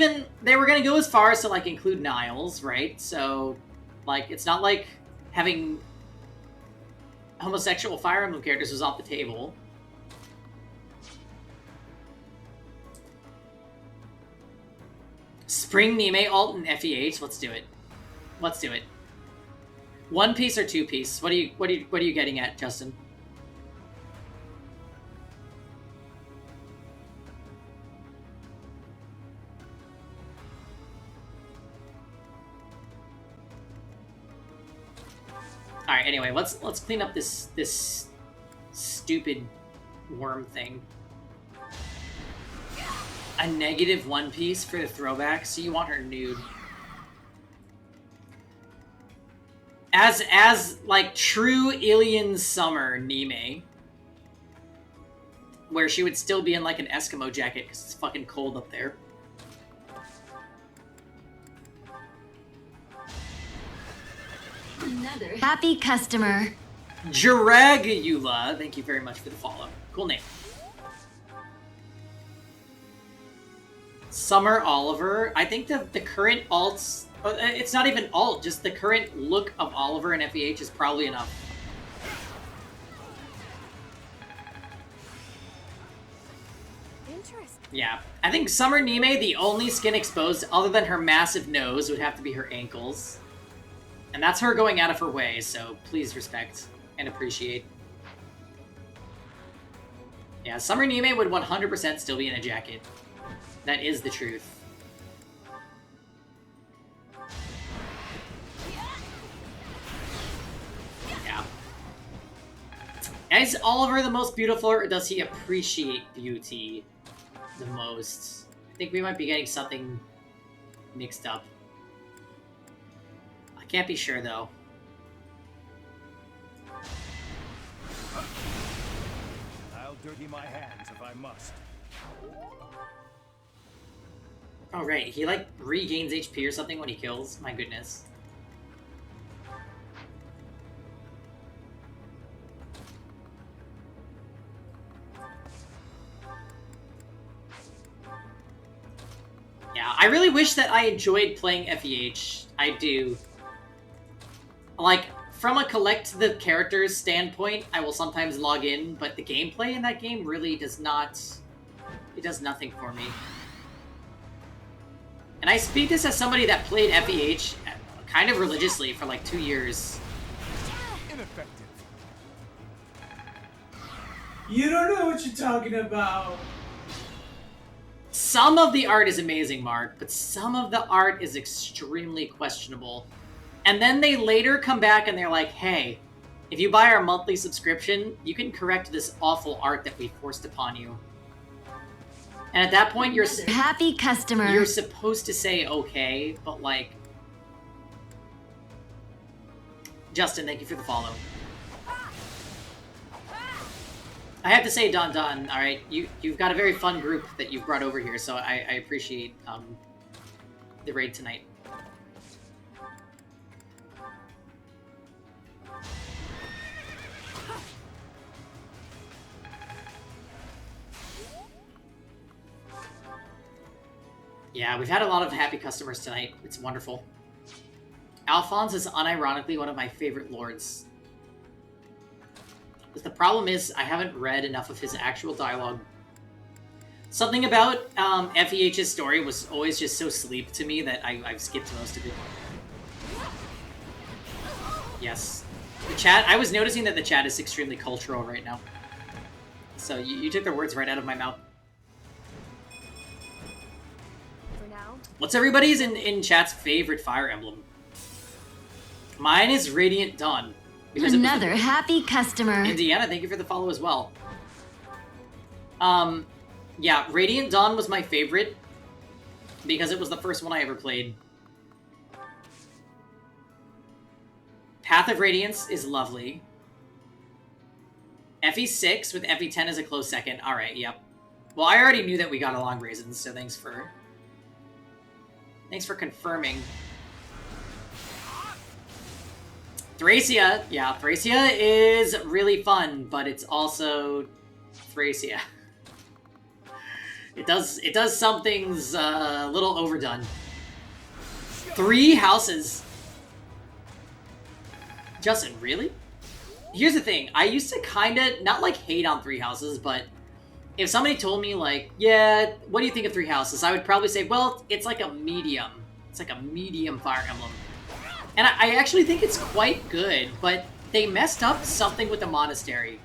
were gonna go as far as to, like, include Niles, right? So, like, it's not like having homosexual Fire Emblem characters was off the table. Spring Nime alt and FE8. Let's do it. Let's do it. 1 piece or 2 piece? What are you getting at, Justin? All right. Anyway, let's clean up this stupid worm thing. A negative One Piece for the throwback, so you want her nude. As like true Alien Summer Nime. Where she would still be in like an Eskimo jacket because it's fucking cold up there. Another happy customer. Jiragula, thank you very much for the follow. Cool name. Summer Oliver. I think the current alts... It's not even alt, just the current look of Oliver in FEH is probably enough. Interesting. Yeah. I think Summer Nime, the only skin exposed other than her massive nose would have to be her ankles. And that's her going out of her way, so please respect and appreciate. Yeah, Summer Nime would 100% still be in a jacket. That is the truth. Yeah. Is Oliver the most beautiful, or does he appreciate beauty the most? I think we might be getting something mixed up. I can't be sure, though. I'll dirty my hands if I must. Oh, right. He, like, regains HP or something when he kills. My goodness. Yeah, I really wish that I enjoyed playing FEH. I do. Like, from a collect the characters standpoint, I will sometimes log in, but the gameplay in that game really does not... It does nothing for me. And I speak this as somebody that played FEH kind of religiously for like 2 years. Ineffective. You don't know what you're talking about. Some of the art is amazing, Mark, but some of the art is extremely questionable. And then they later come back and they're like, hey, if you buy our monthly subscription, you can correct this awful art that we forced upon you. And at that point, you're happy customer. You're supposed to say okay, but like... Justin, thank you for the follow. I have to say, Don, alright, you've got a very fun group that you've brought over here, so I appreciate the raid tonight. Yeah, we've had a lot of happy customers tonight. It's wonderful. Alphonse is unironically one of my favorite lords. But the problem is, I haven't read enough of his actual dialogue. Something about FEH's story was always just so sleep to me that I've skipped most of it. Yes. The chat, I was noticing that the chat is extremely cultural right now. So you took the words right out of my mouth. What's everybody's in chat's favorite Fire Emblem? Mine is Radiant Dawn. Another happy customer. Indiana, thank you for the follow as well. Yeah, Radiant Dawn was my favorite because it was the first one I ever played. Path of Radiance is lovely. FE6 with FE10 is a close second. Alright, yep. Well, I already knew that we got along, Raisins, so thanks for confirming. Thracia, yeah, Thracia is really fun, but it's also Thracia. It does some things a little overdone. 3 houses. Justin, really? Here's the thing, I used to kinda, not like hate on 3 houses, but if somebody told me like, yeah, what do you think of 3 houses? I would probably say, well, it's like a medium. It's like a medium Fire Emblem. And I actually think it's quite good, but they messed up something with the monastery.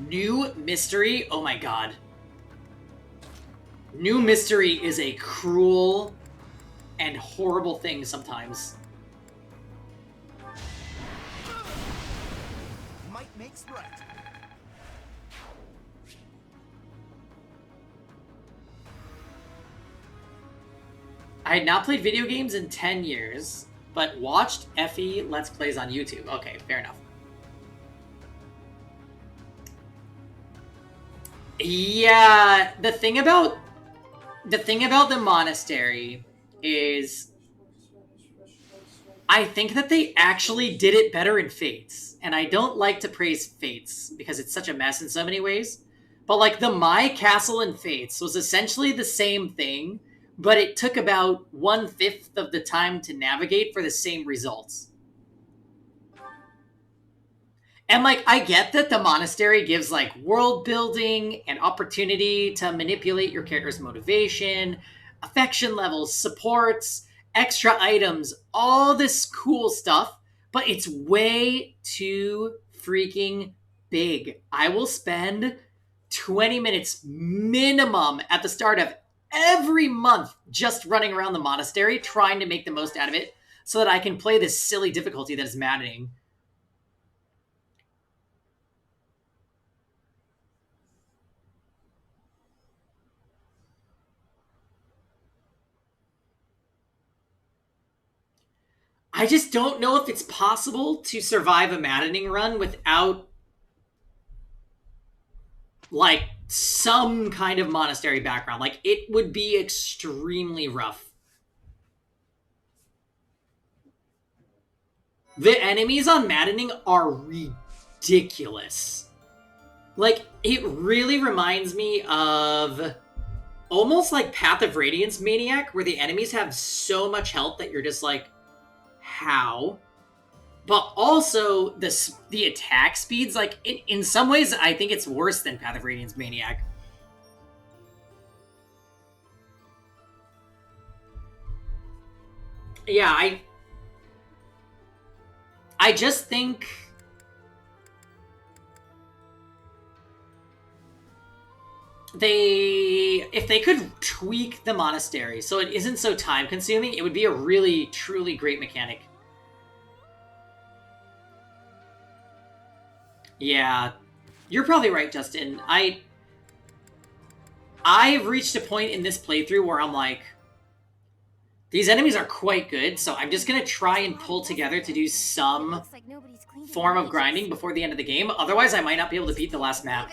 New Mystery? Oh my god. New Mystery is a cruel, and horrible things sometimes. Might makes right. I had not played video games in 10 years, but watched Effie Let's Plays on YouTube. Okay, fair enough. Yeah, the thing about the monastery is I think that they actually did it better in Fates. And I don't like to praise Fates because it's such a mess in so many ways. But like the My Castle in Fates was essentially the same thing, but it took about 1/5 of the time to navigate for the same results. And, like, I get that the monastery gives, like, world building and opportunity to manipulate your character's motivation, affection levels, supports, extra items, all this cool stuff, but it's way too freaking big. I will spend 20 minutes minimum at the start of every month just running around the monastery trying to make the most out of it so that I can play this silly difficulty that is maddening. I just don't know if it's possible to survive a Maddening run without, like, some kind of monastery background. Like, it would be extremely rough. The enemies on Maddening are ridiculous. Like, it really reminds me of almost like Path of Radiance Maniac, where the enemies have so much health that you're just like, how? But also the attack speeds, like in some ways I think it's worse than Path of Radiance Maniac. Yeah, I just think if they could tweak the monastery so it isn't so time consuming, it would be a really truly great mechanic. Yeah, you're probably right, Justin. I've reached a point in this playthrough where I'm like, these enemies are quite good, so I'm just gonna try and pull together to do some form of grinding before the end of the game. Otherwise, I might not be able to beat the last map.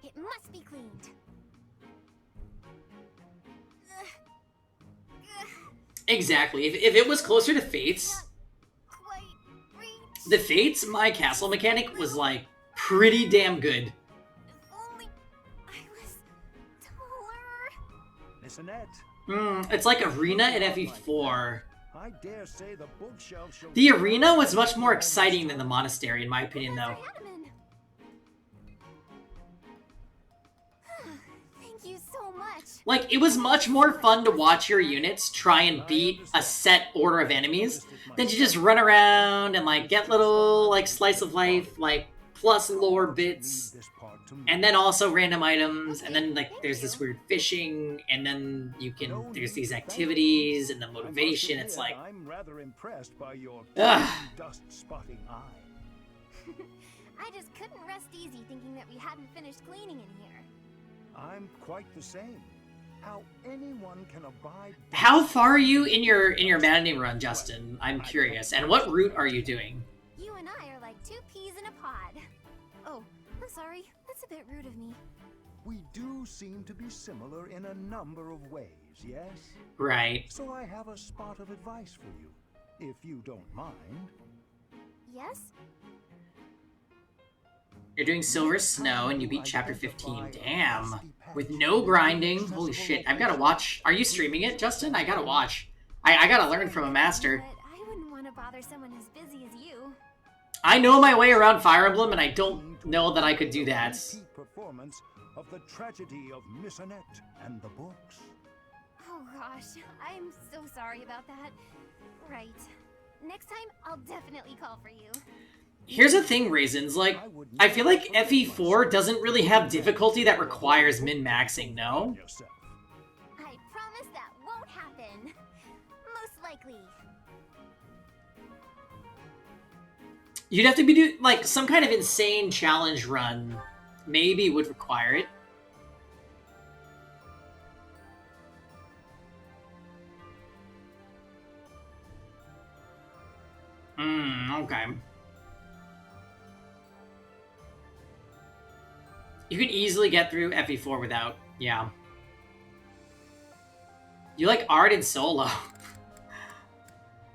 It must be cleaned. Exactly. If it was closer to Fates, the Fates My Castle mechanic was, like, pretty damn good. It's like Arena in FE4. I dare say the bookshelf shall... The Arena was much more exciting than the Monastery, in my opinion, though. Thank you so much. Like, it was much more fun to watch your units try and beat a set order of enemies than to just run around and, like, get little, like, slice of life, like, plus lore bits, and then also random items, and then, like, there's this weird fishing, and then there's these activities, and the motivation, it's like... I'm rather impressed by your dust-spotting eye. I just couldn't rest easy thinking that we hadn't finished cleaning in here. I'm quite the same. How anyone can abide... How far are you in your Maddening run, Justin? I'm curious. And what route are you doing? You and I are like two peas in a pod. Oh, I'm sorry. That's a bit rude of me. We do seem to be similar in a number of ways, yes? Right. So I have a spot of advice for you, if you don't mind. Yes? You're doing Silver Snow and you beat Chapter 15. Damn. With no grinding. Holy shit. I've got to watch. Are you streaming it, Justin? I got to watch. I got to learn from a master. But I wouldn't want to bother someone as busy as you. I know my way around Fire Emblem and I don't know that I could do that. Performance of the tragedy of Miss Annette and the books. Oh gosh, I'm so sorry about that. Right. Next time, I'll definitely call for you. Here's the thing, Raisins, like, I feel like FE4 doesn't really have difficulty that requires min-maxing, no? I promise that won't happen. Most likely. You'd have to be doing like some kind of insane challenge run. Maybe would require it. Okay. You can easily get through FE4 without, yeah. You like Arden solo.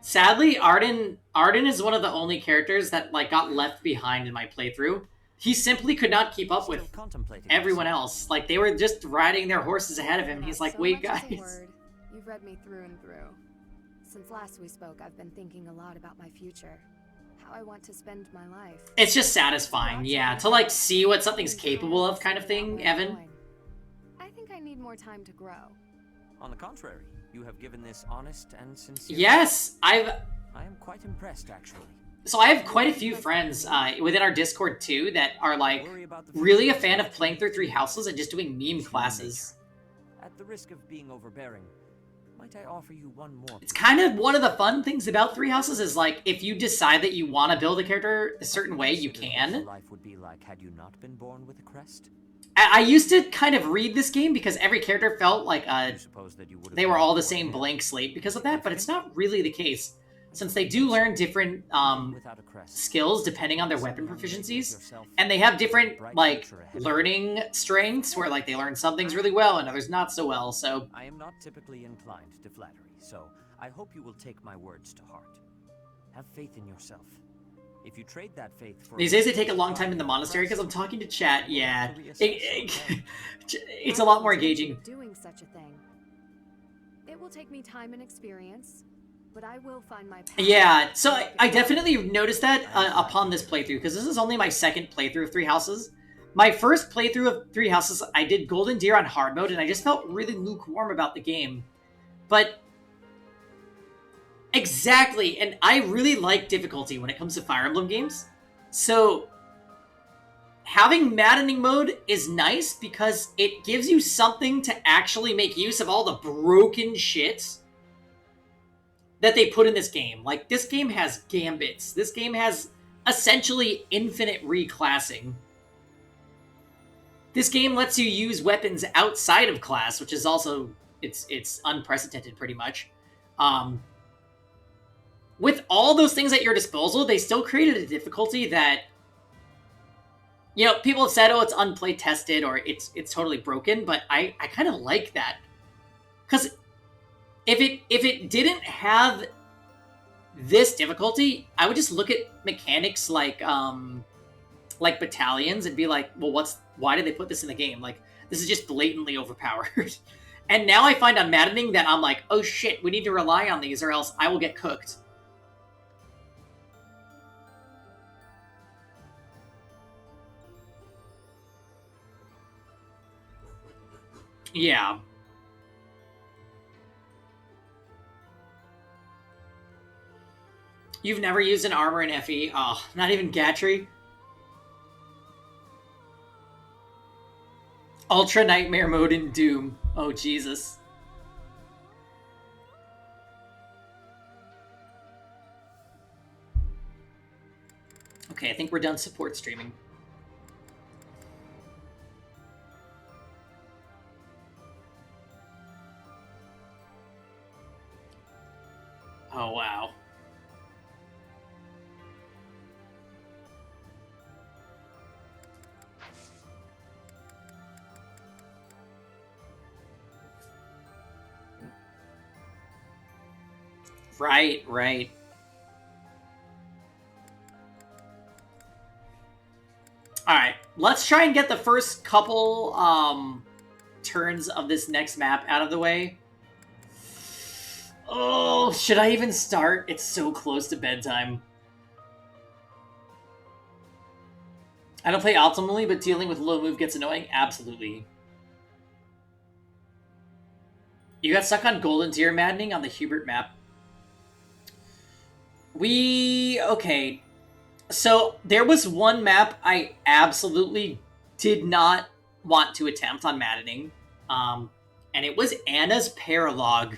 Sadly, Arden is one of the only characters that like got left behind in my playthrough. He simply could not keep up with everyone else. Like they were just riding their horses ahead of him. And he's like, "Wait, guys." You've read me through and through. Since last we spoke, I've been thinking a lot about my future. How I want to spend my life. It's just satisfying, yeah, to like see what something's capable of kind of thing, Evan. I think I need more time to grow. On the contrary, you have given this honest and sincere. Yes, I am quite impressed, actually. So I have quite a few friends within our Discord too that are like really a fan of playing through 3 houses and just doing meme classes. At the risk of being overbearing, might I offer you one more? It's kind of one of the fun things about 3 houses is like if you decide that you want to build a character a certain way, you can. Life would be like had you not been born with a crest. I used to kind of read this game because every character felt like they were all the same blank slate because of that, but it's not really the case. Since they do learn different skills depending on their weapon proficiencies, and they have different like learning strengths where like they learn some things really well and others not so well. So I am not typically inclined to flattery, so I hope you will take my words to heart. Have faith in yourself. If you trade that faith for these days, they take a long time in the monastery because I'm talking to chat. Yeah, it's a lot more engaging. Doing such a thing. It will take me time and experience. But I will find my path. Yeah, so I definitely noticed that upon this playthrough, because this is only my second playthrough of 3 houses. My first playthrough of 3 houses, I did Golden Deer on hard mode, and I just felt really lukewarm about the game. But exactly, and I really like difficulty when it comes to Fire Emblem games. So having Maddening mode is nice because it gives you something to actually make use of all the broken shit that they put in this game. Like, this game has gambits. This game has essentially infinite reclassing. This game lets you use weapons outside of class, which is also, it's unprecedented pretty much. With all those things at your disposal, they still created a difficulty that, you know, people have said, oh, it's unplay tested or it's totally broken, but I kind of like that. Because if it didn't have this difficulty, I would just look at mechanics like battalions and be like, well, why did they put this in the game? Like, this is just blatantly overpowered. And now I find on Maddening that I'm like, oh shit, we need to rely on these or else I will get cooked. Yeah. You've never used an armor in FE? Oh, not even Gatry? Ultra Nightmare mode in Doom. Oh, Jesus. Okay, I think we're done support streaming. Oh, wow. Right, right. Alright, let's try and get the first couple turns of this next map out of the way. Oh, should I even start? It's so close to bedtime. I don't play optimally, but dealing with low move gets annoying? Absolutely. You got stuck on Golden Deer Maddening on the Hubert map. Okay. So, there was one map I absolutely did not want to attempt on Maddening. and it was Anna's paralog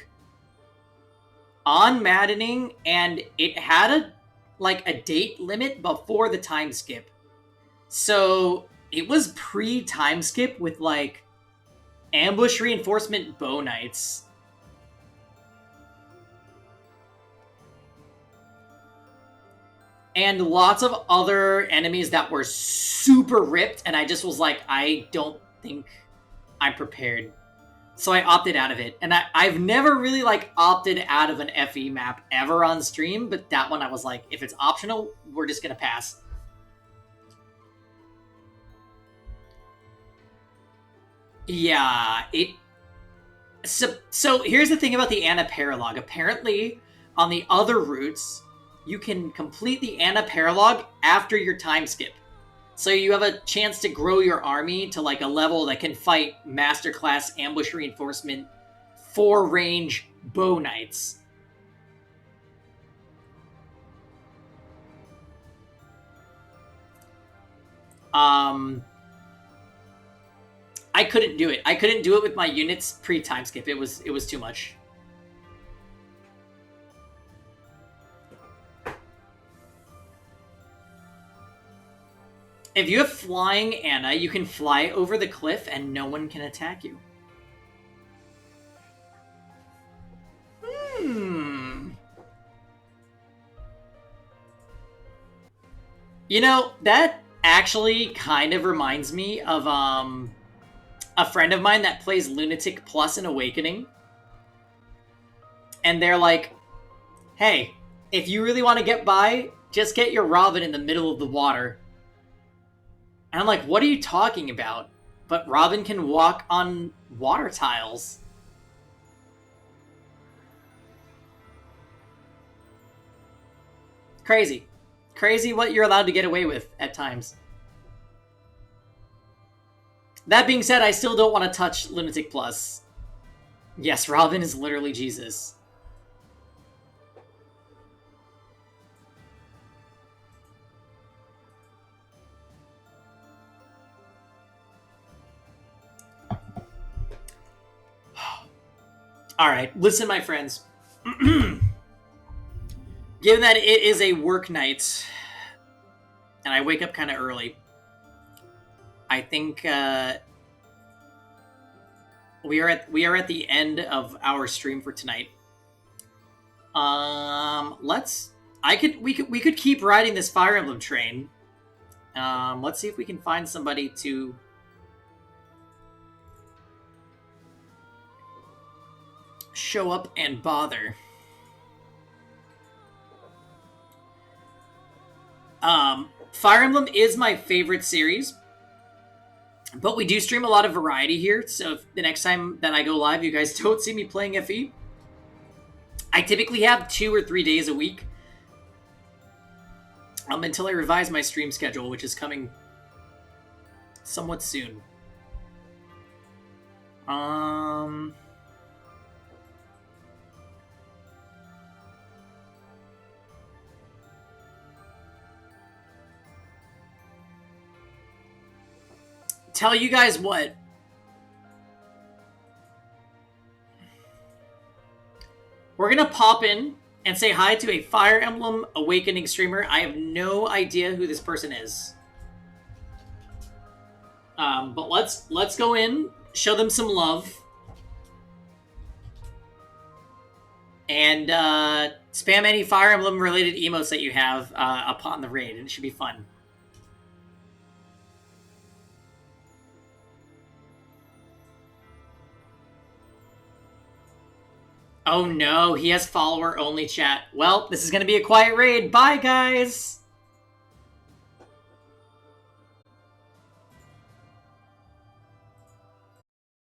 on Maddening, and it had a date limit before the time skip. So it was pre-time skip with like ambush reinforcement bow knights. And lots of other enemies that were super ripped, and I just was like, I don't think I'm prepared. So I opted out of it. And I've never really like opted out of an FE map ever on stream, but that one I was like, if it's optional, we're just gonna pass. Yeah, So here's the thing about the Anna paralog. Apparently, on the other routes, you can complete the Anna paralog after your time skip. So you have a chance to grow your army to like a level that can fight masterclass ambush reinforcement 4-range bow knights. I couldn't do it. I couldn't do it with my units pre-time skip. It was too much. If you have flying Anna, you can fly over the cliff and no one can attack you. You know, that actually kind of reminds me of a friend of mine that plays Lunatic Plus in Awakening. And they're like, hey, if you really want to get by, just get your Robin in the middle of the water. And I'm like, what are you talking about? But Robin can walk on water tiles. Crazy. Crazy what you're allowed to get away with at times. That being said, I still don't want to touch Lunatic Plus. Yes, Robin is literally Jesus. Alright, listen, my friends. Given that it is a work night, and I wake up kind of early, I think we are at the end of our stream for tonight. We could keep riding this Fire Emblem train. Let's see if we can find somebody to show up and bother. Fire Emblem is my favorite series, but we do stream a lot of variety here, so if the next time that I go live you guys don't see me playing FE, I typically have 2 or 3 days a week until I revise my stream schedule, which is coming somewhat soon. Tell you guys what. We're going to pop in and say hi to a Fire Emblem Awakening streamer. I have no idea who this person is. But let's go in, show them some love. And spam any Fire Emblem related emotes that you have upon the raid, and it should be fun. Oh no, he has follower-only chat. Well, this is going to be a quiet raid. Bye, guys!